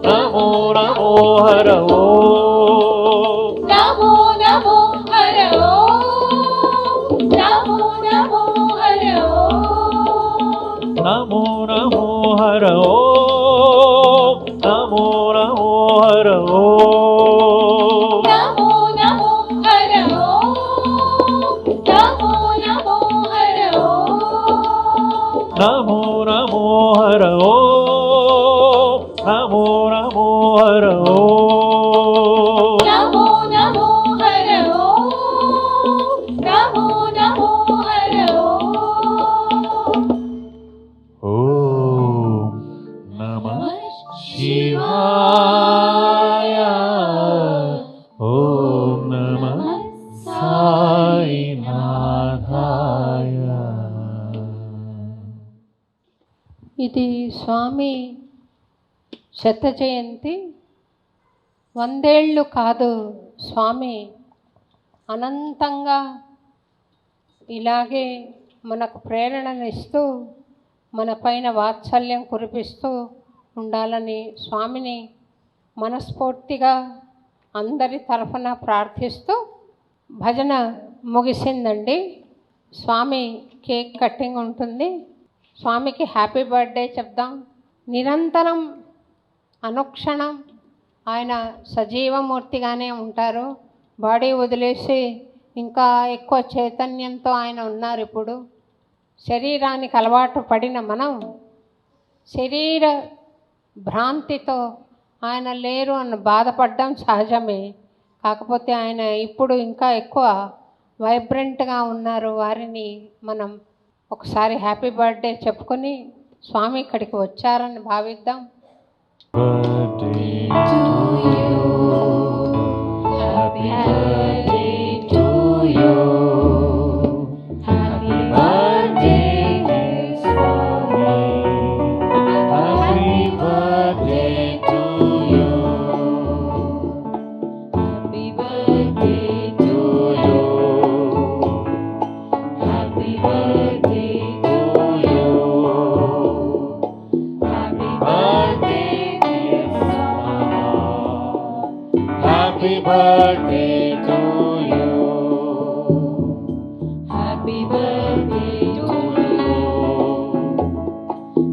C: नमो नमो हर ॐ
D: नमो नमो हर ॐ नमो नमो हर ॐ
C: नमो नमो हर ॐ नमो नमो हर ॐ
D: नमो नमो हर ॐ नमो नमो हर ॐ
C: नमो नमो हर ॐ नमो नमो हर ॐ
D: नमो नमो हर ॐ नमो नमो हर ॐ
C: ॐ नमः शिवाय ॐ नमः साईनाथाय
B: ఇది స్వామి శత జయంతి 100 ఏళ్ళు కాదు. స్వామి అనంతంగా ఇలాగే మనకు ప్రేరణనిస్తూ మన పైన వాత్సల్యం కురిపిస్తూ ఉండాలని స్వామిని మనస్ఫూర్తిగా అందరి తరఫున ప్రార్థిస్తూ భజన ముగిసిందండి. స్వామి కేక్ కటింగ్ ఉంటుంది. స్వామికి హ్యాపీ బర్త్డే చెప్దాం. నిరంతరం అనుక్షణం ఆయన సజీవమూర్తిగానే ఉంటారు. బాడీ వదిలేసి ఇంకా ఎక్కువ చైతన్యంతో ఆయన ఉన్నారు. ఇప్పుడు శరీరానికి అలవాటు పడిన మనం శరీర భ్రాంతితో ఆయన లేరు అని బాధపడడం సహజమే. కాకపోతే ఆయన ఇప్పుడు ఇంకా ఎక్కువ వైబ్రెంట్గా ఉన్నారు. వారిని మనం ఒకసారి హ్యాపీ బర్త్డే చెప్పుకొని స్వామి ఇక్కడికి వచ్చారని భావిద్దాం.
C: birthday
D: To you.
C: Happy birthday to you.
D: Happy birthday to you.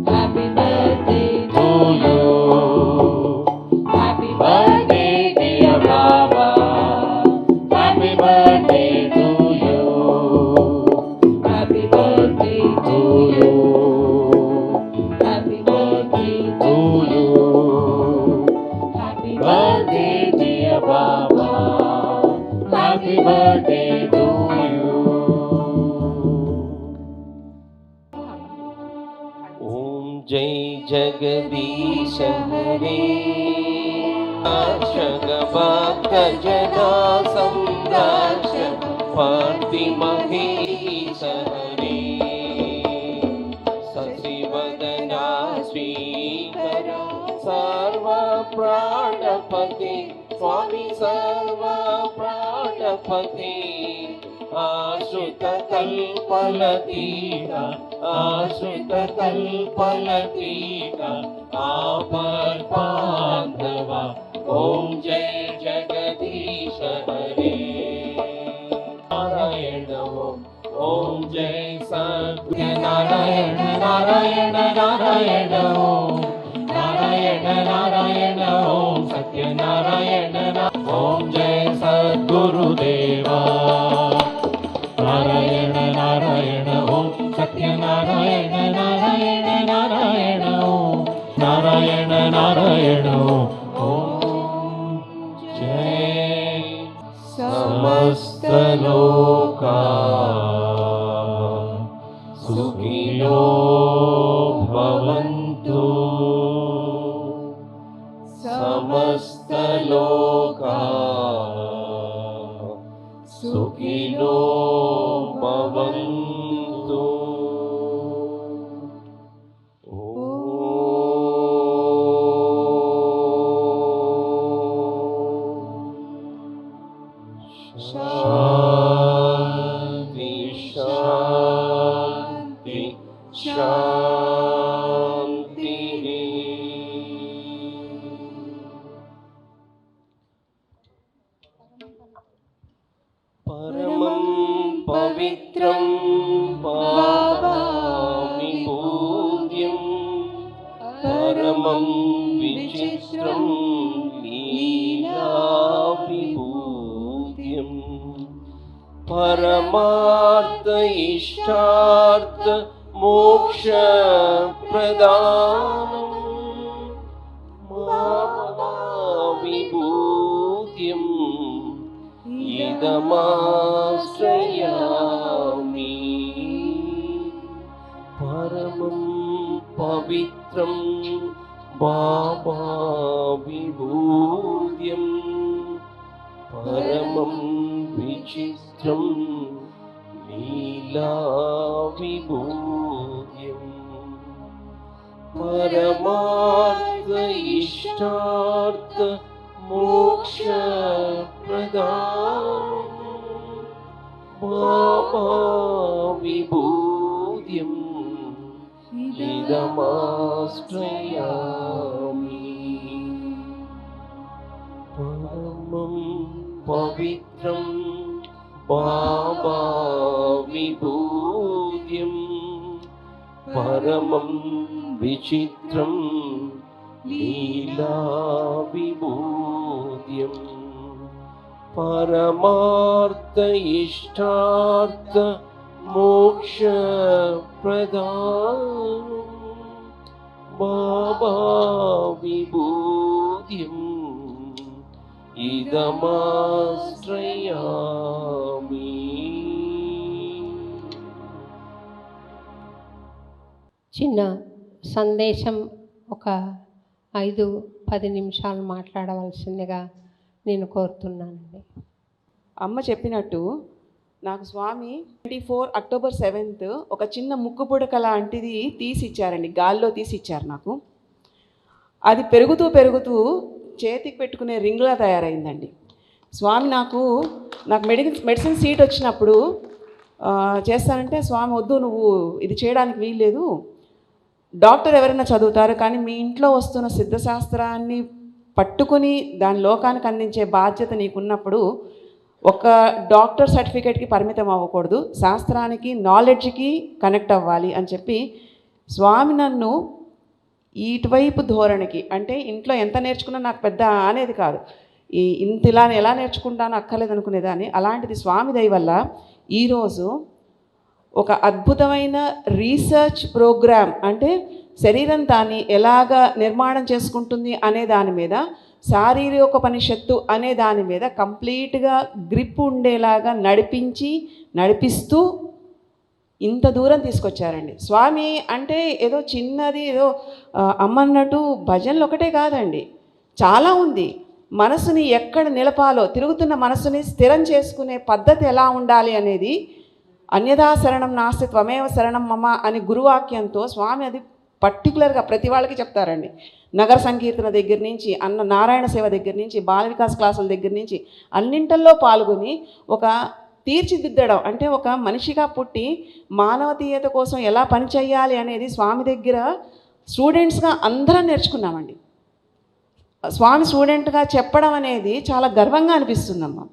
D: Happy birthday to you. Happy birthday dear Baba.
C: Happy birthday to you.
D: Happy birthday to you. Happy birthday to you. Happy birthday dear Baba.
C: Happy birthday to you.
F: ఓం జై జగదీశ హరే రక్షక భక్త జనా సంరక్షక పార్థి మహేశ హరే శశివదనా శ్రీకర సర్వ ప్రాణపతి స్వామి సర్వ ప్రాణపతి ఆశ్రుత కల్పలతీత ఆశ్రుత కల్పలతీత ఆపద్బాంధవ ఓం జయ జగదీశ హరే నారాయణ ఓం జయ సత్యనారాయణ నారాయణ నారాయణ నారాయణ నారాయణ ఓం సత్యనారాయణ ఓం జయ సద్గురుదేవా నారాయణ నారాయణ ఓం సత్యనారాయణ నారాయణ నారాయణ ఓం నారాయణ నారాయణ ఓం జయ సమస్త లోకా సుఖినో భవంతు సమస్త లోకా సుఖినో భవంతు. శాంతి శాంతి శాంతి. పరమం పవిత్రం భావామి పూజ్యం పరమం విచిత్రం లీలా విభూత్యం పరమార్థ ఇష్టార్థ మోక్ష ప్రదానం విభూత్యం ఇదమాశ్రయామి పరమం పవిత్రం బాబా విభూత్యం పరమం విచిత్రం లీలా విభూత్యం పరమార్థ ఇష్టార్థ మోక్ష ప్రదానం బాబా విభూత్యం ఇదమాశ్రయామి పరమం పవిత్రం బాబా విభూత్యం పరమం విచిత్రం లీలా విభూత్యం పరమార్థ ఇష్టార్థ మోక్ష ప్రదానం బాబా విభూత్యం ఇదమాశ్రయామి.
B: చిన్న సందేశం ఒక 5-10 నిమిషాలు మాట్లాడవలసిందిగా నేను కోరుతున్నానండి.
E: అమ్మ చెప్పినట్టు నాకు స్వామి 24 అక్టోబర్ 7th ఒక చిన్న ముక్కు పుడక లాంటిది తీసి ఇచ్చారండి, గాల్లో తీసి ఇచ్చారు నాకు. అది పెరుగుతూ పెరుగుతూ చేతికి పెట్టుకునే రింగ్లా తయారైందండి. స్వామి నాకు మెడిసిన్ సీట్ వచ్చినప్పుడు చేస్తానంటే, స్వామి వద్దు, నువ్వు ఇది చేయడానికి వీల్లేదు, డాక్టర్ ఎవరైనా చదువుతారు, కానీ మీ ఇంట్లో వస్తున్న సిద్ధశాస్త్రాన్ని పట్టుకుని దాని లోకానికి అందించే బాధ్యత నీకున్నప్పుడు ఒక డాక్టర్ సర్టిఫికేట్కి పరిమితం అవ్వకూడదు, శాస్త్రానికి నాలెడ్జ్కి కనెక్ట్ అవ్వాలి అని చెప్పి స్వామి నన్ను ఇటువైపు ధోరణికి, అంటే ఇంట్లో ఎంత నేర్చుకున్నా నాకు పెద్ద అనేది కాదు, ఇంత ఇలా ఎలా నేర్చుకుంటానో అక్కర్లేదు అనుకునేదాన్ని. అలాంటిది స్వామి దయ వల్ల ఈరోజు ఒక అద్భుతమైన రీసెర్చ్ ప్రోగ్రామ్, అంటే శరీరం దాన్ని ఎలాగ నిర్మాణం చేసుకుంటుంది అనే దాని మీద, శారీరకోపనిషత్తు అనే దాని మీద కంప్లీట్గా గ్రిప్ ఉండేలాగా నడిపిస్తూ ఇంత దూరం తీసుకొచ్చారండి స్వామి. అంటే ఏదో చిన్నది ఏదో అమ్మన్నట్టు భజనలు ఒకటే కాదండి, చాలా ఉంది. మనసుని ఎక్కడ నిలపాలో, తిరుగుతున్న మనసుని స్థిరం చేసుకునే పద్ధతి ఎలా ఉండాలి అనేది, అన్యథా శరణం నాస్తి త్వమేవ శరణం మమ అని గురువాక్యంతో స్వామి అది పర్టికులర్గా ప్రతి వాళ్ళకి చెప్తారండి. నగర సంకీర్తన దగ్గర నుంచి, నారాయణ సేవ దగ్గర నుంచి, బాల వికాస్ క్లాసుల దగ్గర నుంచి అన్నింటల్లో పాల్గొని ఒక తీర్చిదిద్దడం, అంటే ఒక మనిషిగా పుట్టి మానవతీయత కోసం ఎలా పనిచేయాలి అనేది స్వామి దగ్గర స్టూడెంట్స్గా అందరం నేర్చుకున్నామండి. స్వామి స్టూడెంట్గా చెప్పడం అనేది చాలా గర్వంగా అనిపిస్తుందమ్మా.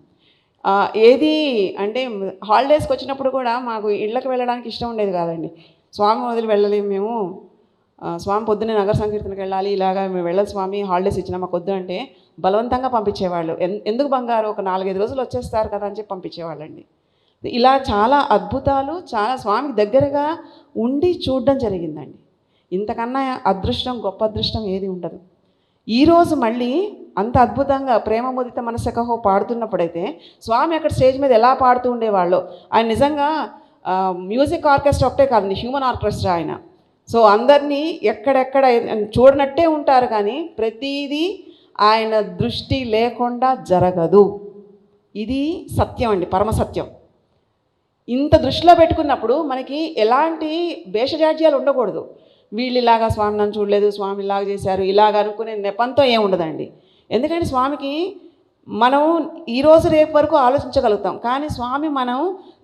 E: ఏది అంటే హాలిడేస్కి వచ్చినప్పుడు కూడా మాకు ఇళ్ళకి వెళ్ళడానికి ఇష్టం ఉండేది కాదండి. స్వామి వదిలి వెళ్ళలేము మేము, స్వామి పొద్దున్నే నగర సంకీర్తనకి వెళ్ళాలి, ఇలాగా మేము వెళ్ళాలి స్వామి, హాలిడేస్ ఇచ్చినా మాకు వద్దు అంటే బలవంతంగా పంపించేవాళ్ళు. ఎందుకు బంగారు, ఒక 4-5 రోజులు వచ్చేస్తారు కదా అని చెప్పి పంపించేవాళ్ళండి. ఇలా చాలా అద్భుతాలు, చాలా స్వామికి దగ్గరగా ఉండి చూడడం జరిగిందండి. ఇంతకన్నా అదృష్టం, గొప్ప అదృష్టం ఏది ఉండదు. ఈరోజు మళ్ళీ అంత అద్భుతంగా ప్రేమ ముదిత మనసకహో పాడుతున్నప్పుడైతే స్వామి అక్కడ స్టేజ్ మీద ఎలా పాడుతూ ఉండేవాళ్ళు. ఆయన నిజంగా మ్యూజిక్ ఆర్కెస్ట్రా ఒకటే కాదండి, హ్యూమన్ ఆర్కెస్ట్రా ఆయన. సో అందరినీ ఎక్కడెక్కడ చూడనట్టే ఉంటారు, కానీ ప్రతిదీ ఆయన దృష్టి లేకుండా జరగదు. ఇది సత్యం అండి, పరమసత్యం. ఇంత దృష్టిలో పెట్టుకున్నప్పుడు మనకి ఎలాంటి భేషజాడ్యాలు ఉండకూడదు. వీళ్ళు ఇలాగా స్వామి నన్ను చూడలేదు, స్వామి ఇలాగ చేశారు, ఇలాగ అనుకునే నెపంతో ఏం ఉండదండి. ఎందుకంటే స్వామికి మనం ఈరోజు రేపు వరకు ఆలోచించగలుగుతాం, కానీ స్వామి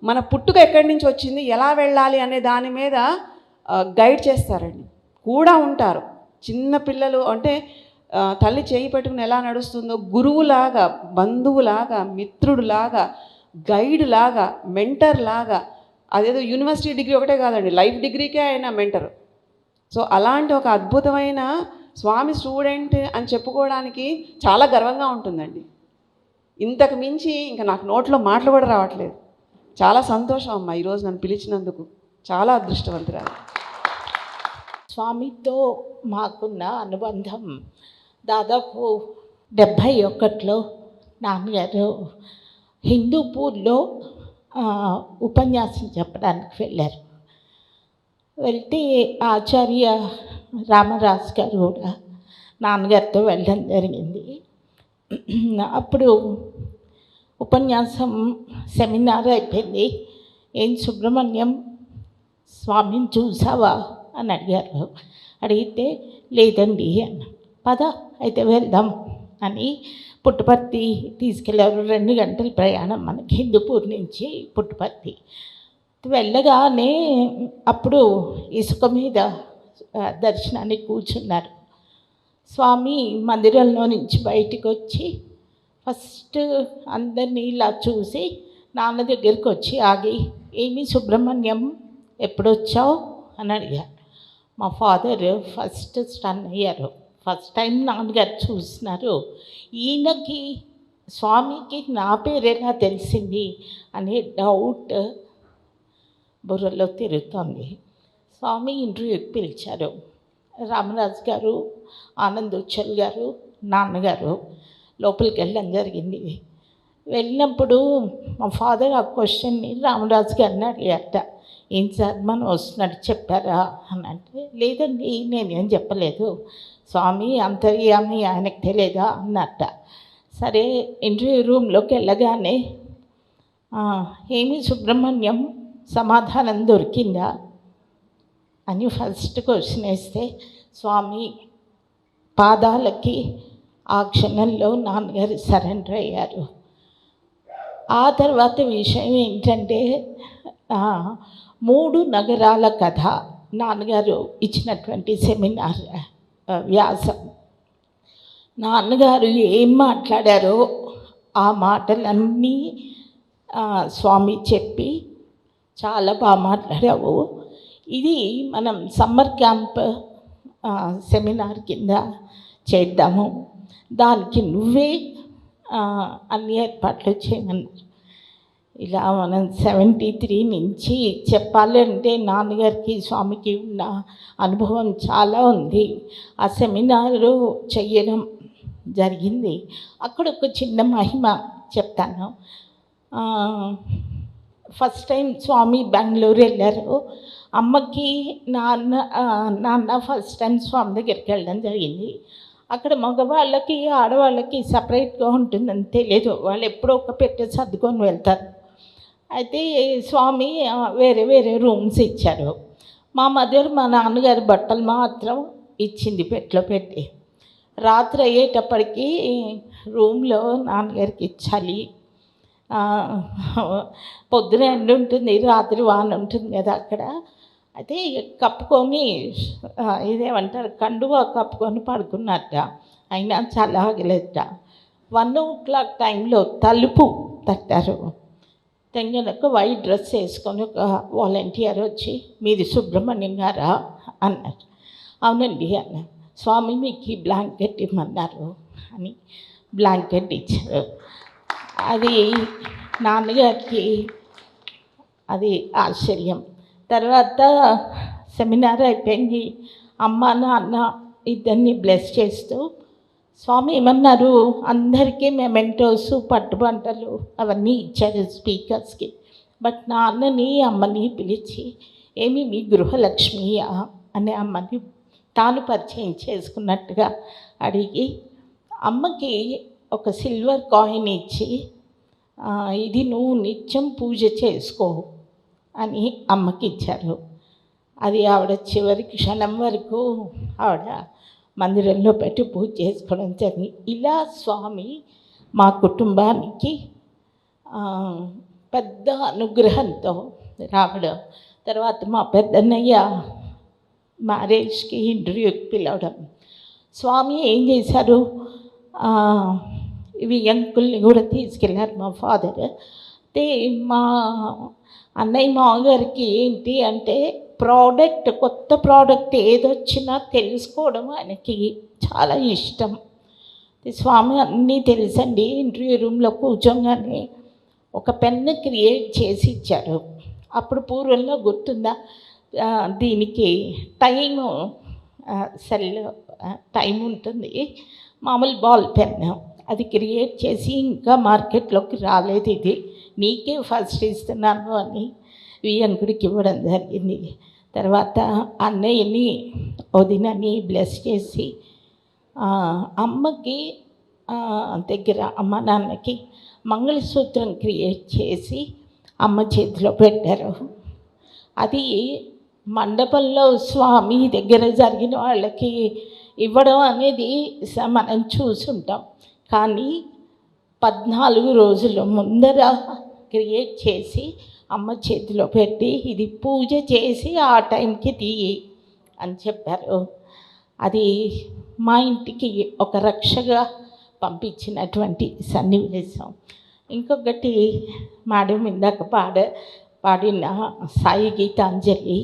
E: మన పుట్టుక ఎక్కడి నుంచి వచ్చింది, ఎలా వెళ్ళాలి అనే దాని మీద గైడ్ చేస్తారండి, కూడా ఉంటారు. చిన్న పిల్లలు అంటే తల్లి చేయి పెట్టుకుని ఎలా నడుస్తుందో గురువులాగా, బంధువులాగా, మిత్రుడులాగా, గైడ్ లాగా, మెంటర్ లాగా, అదేదో యూనివర్సిటీ డిగ్రీ ఒకటే కాదండి, లైఫ్ డిగ్రీకే ఆయన మెంటర్. సో అలాంటి ఒక అద్భుతమైన స్వామి స్టూడెంట్ అని చెప్పుకోవడానికి చాలా గర్వంగా ఉంటుందండి. ఇంతకు మించి ఇంకా నాకు నోట్లో మాటలు కూడా రావట్లేదు. చాలా సంతోషం అమ్మ ఈరోజు నన్ను పిలిచినందుకు, చాలా అదృష్టవంతురాలు.
G: స్వామితో మాకున్న అనుబంధం దాదాపు 71లో నాన్నగారు హిందూపూర్లో ఉపన్యాసం చెప్పడానికి వెళ్ళారు. వెళ్తే ఆచార్య రామరాజు గారు కూడా నాన్నగారితో వెళ్ళడం జరిగింది. అప్పుడు ఉపన్యాసం సెమినార్ అయిపోయింది. ఏం సుబ్రహ్మణ్యం, స్వామిని చూసావా అని అడిగారు. అడిగితే లేదండి అన్న. పద అయితే వెళ్దాం అని పుట్టపర్తి తీసుకెళ్ళారు. 2 గంటల ప్రయాణం మనకి హిందూపూర్ నుంచి పుట్టపర్తి. వెళ్ళగానే అప్పుడు ఇసుక మీద దర్శనానికి కూర్చున్నారు. స్వామి మందిరంలో నుంచి బయటికి వచ్చి ఫస్ట్ అందరినీ ఇలా చూసి నాన్న దగ్గరికి వచ్చి ఆగి, ఏమి సుబ్రహ్మణ్యం ఎప్పుడొచ్చావు అని అడిగారు. మా ఫాదర్ ఫస్ట్ స్టన్ అయ్యారు. ఫస్ట్ టైం నాన్నగారు చూసినారు. ఈయనకి స్వామికి నా పేరు ఎలా తెలిసింది అనే డౌట్ బుర్రలో తిరుగుతోంది. స్వామి ఇంటర్వ్యూకి పిలిచారు. రామరాజు గారు, ఆనంద్ ఉచ్చల్ గారు, నాన్నగారు లోపలికి వెళ్ళడం జరిగింది. వెళ్ళినప్పుడు మా ఫాదర్ ఆ క్వశ్చన్ని రామరాజు గారిని అడిగారట. ఏం సార్ మనం వస్తున్నట్టు చెప్పారా అని అంటే, లేదండి నేనేం చెప్పలేదు, స్వామి అంతర్యామి ఆయనకు తెలియదా అన్నట్ట. సరే ఇంటర్వ్యూ రూమ్లోకి వెళ్ళగానే ఏమి సుబ్రహ్మణ్యం సమాధానం దొరికిందా అని ఫస్ట్ క్వశ్చన్ వేస్తే స్వామి పాదాలకి ఆ క్షణంలో నాన్నగారు సరెండర్ అయ్యారు. ఆ తర్వాత విషయం ఏంటంటే 3 నగరాల కథ నాన్నగారు ఇచ్చినటువంటి సెమినార్ వ్యాసం. నాన్నగారు ఏం మాట్లాడారో ఆ మాటలన్నీ స్వామి చెప్పి చాలా బాగా మాట్లాడావు. ఇది మనం సమ్మర్ క్యాంప్ సెమినార్ కింద చేద్దాము, దానికి నువ్వే అన్ని ఏర్పాట్లు చేయమన్నారు. ఇలా మనం 73 నుంచి చెప్పాలంటే నాన్నగారికి స్వామికి ఉన్న అనుభవం చాలా ఉంది. ఆ సెమినారు చెయ్యడం జరిగింది. అక్కడ ఒక చిన్న మహిమ చెప్తాను. ఫస్ట్ టైం స్వామి బెంగళూరు వెళ్ళారు. అమ్మకి నాన్న ఫస్ట్ టైం స్వామి దగ్గరికి వెళ్ళడం జరిగింది. అక్కడ మగవాళ్ళకి ఆడవాళ్ళకి సపరేట్గా ఉంటుందని తెలియదు. వాళ్ళు ఎప్పుడో ఒక పెట్టె సర్దుకొని వెళ్తారు. అయితే స్వామి వేరే వేరే రూమ్స్ ఇచ్చారు. మా మదర్ మా నాన్నగారి బట్టలు మాత్రం ఇచ్చింది పెట్టెలో పెట్టి. రాత్రి అయ్యేటప్పటికి రూమ్లో నాన్నగారికి చలి, పొద్దున ఎండ ఉంటుంది, రాత్రి వాన ఉంటుంది కదా అక్కడ. అయితే కప్పుకొని ఇదేమంటారు కండువా కప్పుకొని పడుకున్నట్ట. అయినా చల్లగలేట. 1 o'clock టైంలో తలుపు తట్టారు. తెంగనకు వైట్ డ్రెస్ వేసుకొని ఒక వాలంటీర్ వచ్చి, మీది సుబ్రహ్మణ్యం గారా అన్నారు. అవునండి అన్న. స్వామి మీకు ఈ బ్లాంకెట్ ఇమ్మన్నారు అని బ్లాంకెట్ ఇచ్చారు. అది నాన్నగారికి అది ఆశ్చర్యం. తర్వాత సెమినార్ అయిపోయింది. అమ్మ నాన్న ఇద్దరిని బ్లెస్ చేస్తూ స్వామి ఏమన్నారు, అందరికీ మెమెంటోస్ పట్టుబంటలు అవన్నీ ఇచ్చారు స్పీకర్స్కి. బట్ నాన్నని అమ్మని పిలిచి ఏమి మీ గృహలక్ష్మియా అనే అమ్మని తాను పరిచయం చేసుకున్నట్టుగా అడిగి అమ్మకి ఒక సిల్వర్ కాయిన్ ఇచ్చి ఇది నువ్వు నిత్యం పూజ చేసుకో అని అమ్మకి ఇచ్చారు. అది ఆవిడ చివరి క్షణం వరకు ఆవిడ మందిరంలో పెట్టి పూజ చేసుకోవడం జరిగింది. ఇలా స్వామి మా కుటుంబానికి పెద్ద అనుగ్రహంతో రావడం. తర్వాత మా పెద్దన్నయ్య మ్యారేజ్కి ఇంటర్వ్యూకి పిలవడం. స్వామి ఏం చేశారు, ఇవి అంకుల్ని కూడా తీసుకెళ్ళారు మా ఫాదర్. అయితే మా అన్నయ్య మామగారికి ఏంటి అంటే ప్రోడక్ట్, కొత్త ప్రోడక్ట్ ఏదొచ్చినా తెలుసుకోవడం ఆయనకి చాలా ఇష్టం. స్వామి అన్నీ తెలుసండి. ఇంటర్వ్యూ రూమ్లో కూర్చోగానే ఒక పెన్ను క్రియేట్ చేసి ఇచ్చారు. అప్పుడు పూర్వంలో గుర్తుందా, దీనికి టైము సెల్ టైం ఉంటుంది, మామూలు బాల్ పెన్ను. అది క్రియేట్ చేసి ఇంకా మార్కెట్లోకి రాలేదు, ఇది నీకే ఫస్ట్ ఇస్తున్నాను అని వియంకుడికి ఇవ్వడం జరిగింది. తర్వాత అన్నయ్యని వదినని బ్లెస్ చేసి అమ్మకి దగ్గర అమ్మ నాన్నకి మంగళసూత్రం క్రియేట్ చేసి అమ్మ చేతిలో పెట్టారు. అది మండపంలో స్వామి దగ్గర జరిగిన వాళ్ళకి ఇవ్వడం అనేది మనం చూసుంటాం. కానీ 14 రోజుల ముందర క్రియేట్ చేసి అమ్మ చేతిలో పెట్టి ఇది పూజ చేసి ఆ టైంకి తీయి అని చెప్పారు. అది మా ఇంటికి ఒక రక్షగా పంపించినటువంటి సన్నివేశం. ఇంకొకటి మేడం ఇందాక పాడిన సాయి గీతాంజలి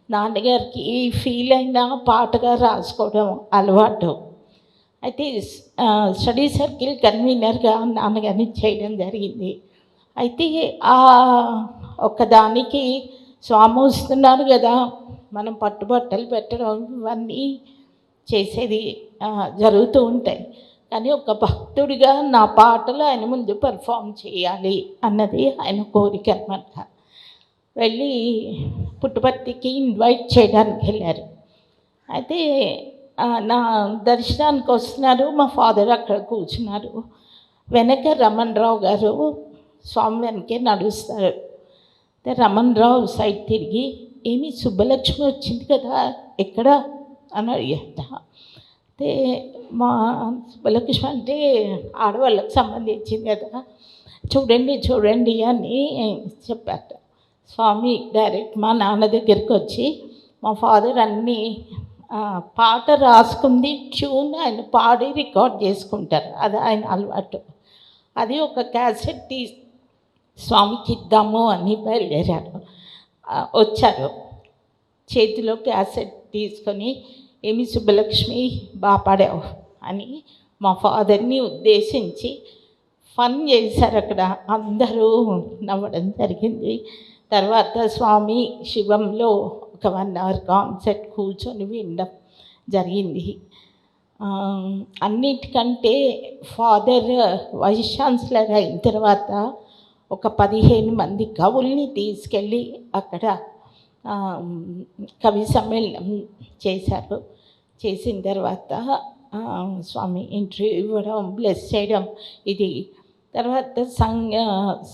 G: నాన్నగారికి ఫీల్ అయిన పాటగా రాసుకోవడం అలవాటు. అయితే స్టడీ సర్కిల్ కన్వీనర్గా నాన్నగారిని చేయడం జరిగింది. అయితే ఒకదానికి స్వామి వస్తున్నారు కదా, మనం పట్టుబట్టలు పెట్టడం ఇవన్నీ చేసేది జరుగుతూ ఉంటాయి. కానీ ఒక భక్తుడిగా నా పాటలు ఆయన ముందు పెర్ఫామ్ చేయాలి అన్నది ఆయన కోరిక అన్నమాట. వెళ్ళి పుట్టుపర్తికి ఇన్వైట్ చేయడానికి వెళ్ళారు. అయితే నా దర్శనానికి వస్తున్నారు, మా ఫాదర్ అక్కడ కూర్చున్నారు. వెనక రమణ్ రావు గారు స్వామి వెనకే నడుస్తారు. రమణ్ రావు సైడ్ తిరిగి ఏమి సుబ్బలక్ష్మి వచ్చింది కదా ఎక్కడ అని అడిగాట. అయితే మా సుబ్బలక్ష్మి అంటే ఆడవాళ్ళకి సంబంధించింది కదా, చూడండి చూడండి అని చెప్పాట. స్వామి డైరెక్ట్ మా నాన్న దగ్గరికి వచ్చి మా ఫాదర్ అన్నీ పాట రాసుకుంది ట్యూన్ ఆయన పాడి రికార్డ్ చేసుకుంటారు, అది ఆయన అలవాటు. అది ఒక క్యాసెట్ స్వామికి ఇద్దాము అని బయలుదేరారు. వచ్చారు, చేతిలో క్యాసెట్ తీసుకొని ఏమి సుబ్బలక్ష్మి బాగా పాడావు అని మా ఫాదర్ని ఉద్దేశించి ఫన్ చేశారు. అక్కడ అందరూ నవ్వడం జరిగింది. తర్వాత స్వామి శివంలో ఒక 1 hour కాన్సర్ట్ కూర్చొని వినడం జరిగింది. అన్నిటికంటే ఫాదర్ వైస్ ఛాన్సలర్ అయిన తర్వాత ఒక 15 మంది కవుల్ని తీసుకెళ్ళి అక్కడ కవి సమ్మేళనం చేశారు. చేసిన తర్వాత స్వామి ఇంటర్వ్యూ ఇవ్వడం, బ్లెస్ చేయడం, ఇది తర్వాత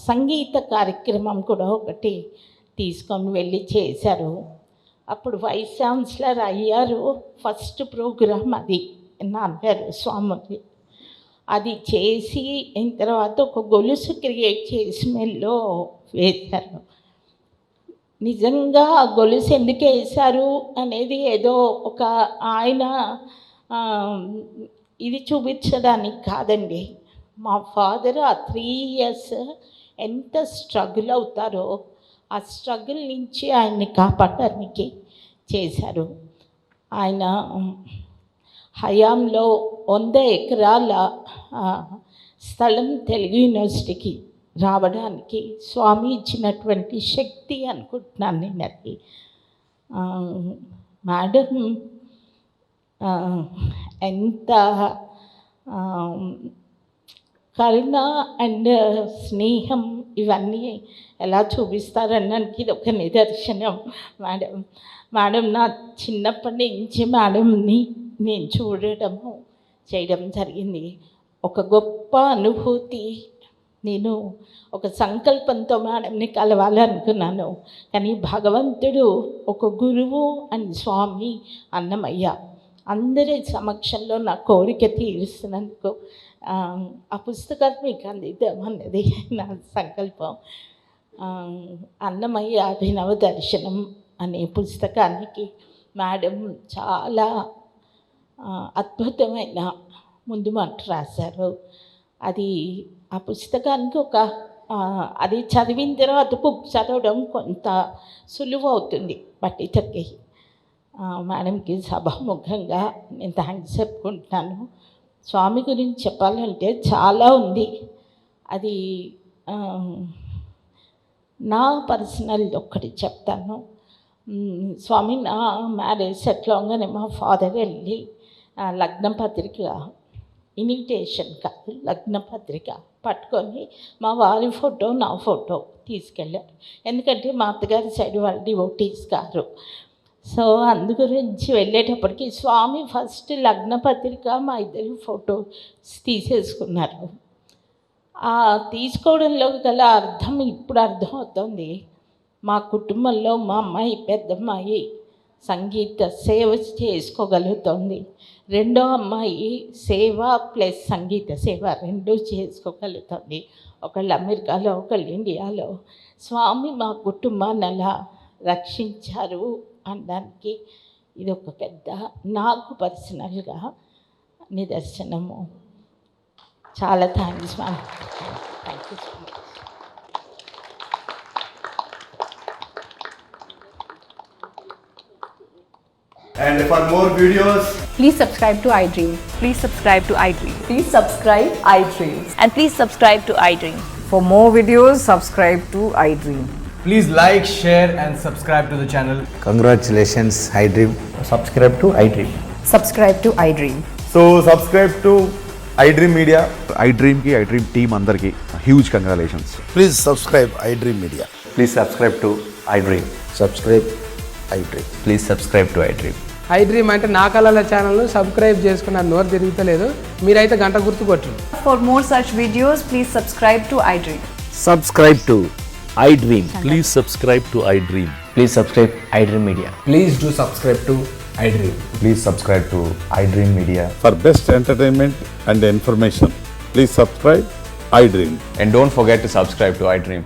G: సంగీత కార్యక్రమం కూడా ఒకటి తీసుకొని వెళ్ళి చేశారు. అప్పుడు వైస్ ఛాన్సలర్ అయ్యారు. ఫస్ట్ ప్రోగ్రాం అది నాన్నగారు స్వామిది. అది చేసి అయిన తర్వాత ఒక గొలుసు క్రియేట్ చేసి మెల్లో వేశారు. నిజంగా ఆ గొలుసు ఎందుకు వేశారు అనేది ఏదో ఒక ఆయన ఇది చూపించడానికి కాదండి. మా ఫాదర్ ఆ 3 years ఎంత స్ట్రగుల్ అవుతారో ఆ స్ట్రగుల్ నుంచి ఆయన్ని కాపాడడానికి చేశారు. ఆయన హయాంలో 100 ఎకరాల స్థలం తెలుగు యూనివర్సిటీకి రావడానికి స్వామి ఇచ్చినటువంటి శక్తి అనుకుంటున్నాను నేను అది. మేడం ఎంత కరుణ అండ్ స్నేహం ఇవన్నీ ఎలా చూపిస్తారనడానికి ఇది ఒక నిదర్శనం. మేడం నా చిన్నప్పటి నుంచి మేడంని నేను చూడడము చేయడం జరిగింది. ఒక గొప్ప అనుభూతి. నేను ఒక సంకల్పంతో మేడంని కలవాలనుకున్నాను, కానీ భగవంతుడు ఒక గురువు అని స్వామి అన్నమయ్య అందరి సమక్షంలో నా కోరిక తీరుస్తున్నందుకు ఆ పుస్తకాన్ని మీకు అందిద్దామన్నది నా సంకల్పం. అన్నమయ్య అభినవ దర్శనం అనే పుస్తకానికి మేడం చాలా అద్భుతమైన ముందు మాట రాశారు. అది ఆ పుస్తకానికి ఒక అది చదివిన తర్వాత బుక్ చదవడం కొంత సులువు అవుతుంది, బట్ ఇతరికి మేడంకి సభాముఖంగా నేను థ్యాంక్స్ చెప్పుకుంటున్నాను. స్వామి గురించి చెప్పాలంటే చాలా ఉంది. అది నా పర్సనల్ ఒక్కటి చెప్తాను. స్వామి నా మ్యారేజ్ సెటిల్ అవగానే మా ఫాదర్ వెళ్ళి లగ్న పత్రిక, ఇన్విటేషన్ కాదు లగ్న పత్రిక పట్టుకొని మా వారి ఫోటో నా ఫోటో తీసుకెళ్ళారు. ఎందుకంటే మా అత్తగారి సైడ్ వాళ్ళు డివోటీస్ గారు. సో అందు గురించి వెళ్ళేటప్పటికి స్వామి ఫస్ట్ లగ్న పత్రిక మా ఇద్దరి ఫోటోస్ తీసేసుకున్నారు. ఆ తీసుకోవడంలో గల అర్థం ఇప్పుడు అర్థమవుతుంది. మా కుటుంబంలో మా అమ్మాయి పెద్దమ్మాయి సంగీత సేవ చేసుకోగలుగుతుంది, రెండో అమ్మాయి సేవ ప్లస్ సంగీత సేవ రెండూ చేసుకోగలుగుతుంది. ఒకళ్ళు అమెరికాలో ఒకళ్ళు ఇండియాలో. స్వామి మా కుటుంబాన్ని అలా రక్షించారు అనడానికి ఇది ఒక పెద్ద నాకు పర్సనల్గా నిదర్శనము. చాలా thanks ma'am. Thank you so much.
H: And for more videos,
I: Please subscribe to iDream.
J: Please subscribe to iDream.
I: Please subscribe iDream.
J: And please subscribe to iDream.
I: For more videos, subscribe to iDream.
H: please like, share and subscribe to the channel.
K: Congratulations, iDream.
H: Subscribe to iDream.
I: Subscribe to iDream.
H: So subscribe to iDream Media.
C: iDream ki iDream team andarki huge congratulations.
K: Please subscribe iDream Media.
F: Please subscribe to iDream.
K: Subscribe iDream.
F: Please subscribe to iDream.
L: iDream అంటే నా కళల ఛానల్ను subscribe చేసుకున్న నోరు తిరుగుతలేదు, మీరైతే గంట గుర్తు కొట్టండి.
J: For more such videos, please subscribe to iDream.
K: Subscribe to iDream.
C: Please subscribe to iDream.
F: Please subscribe iDream Media.
H: Please do subscribe to iDream.
C: Please subscribe to iDream Media.
M: For best entertainment and information, please subscribe iDream.
F: And don't forget to subscribe to iDream.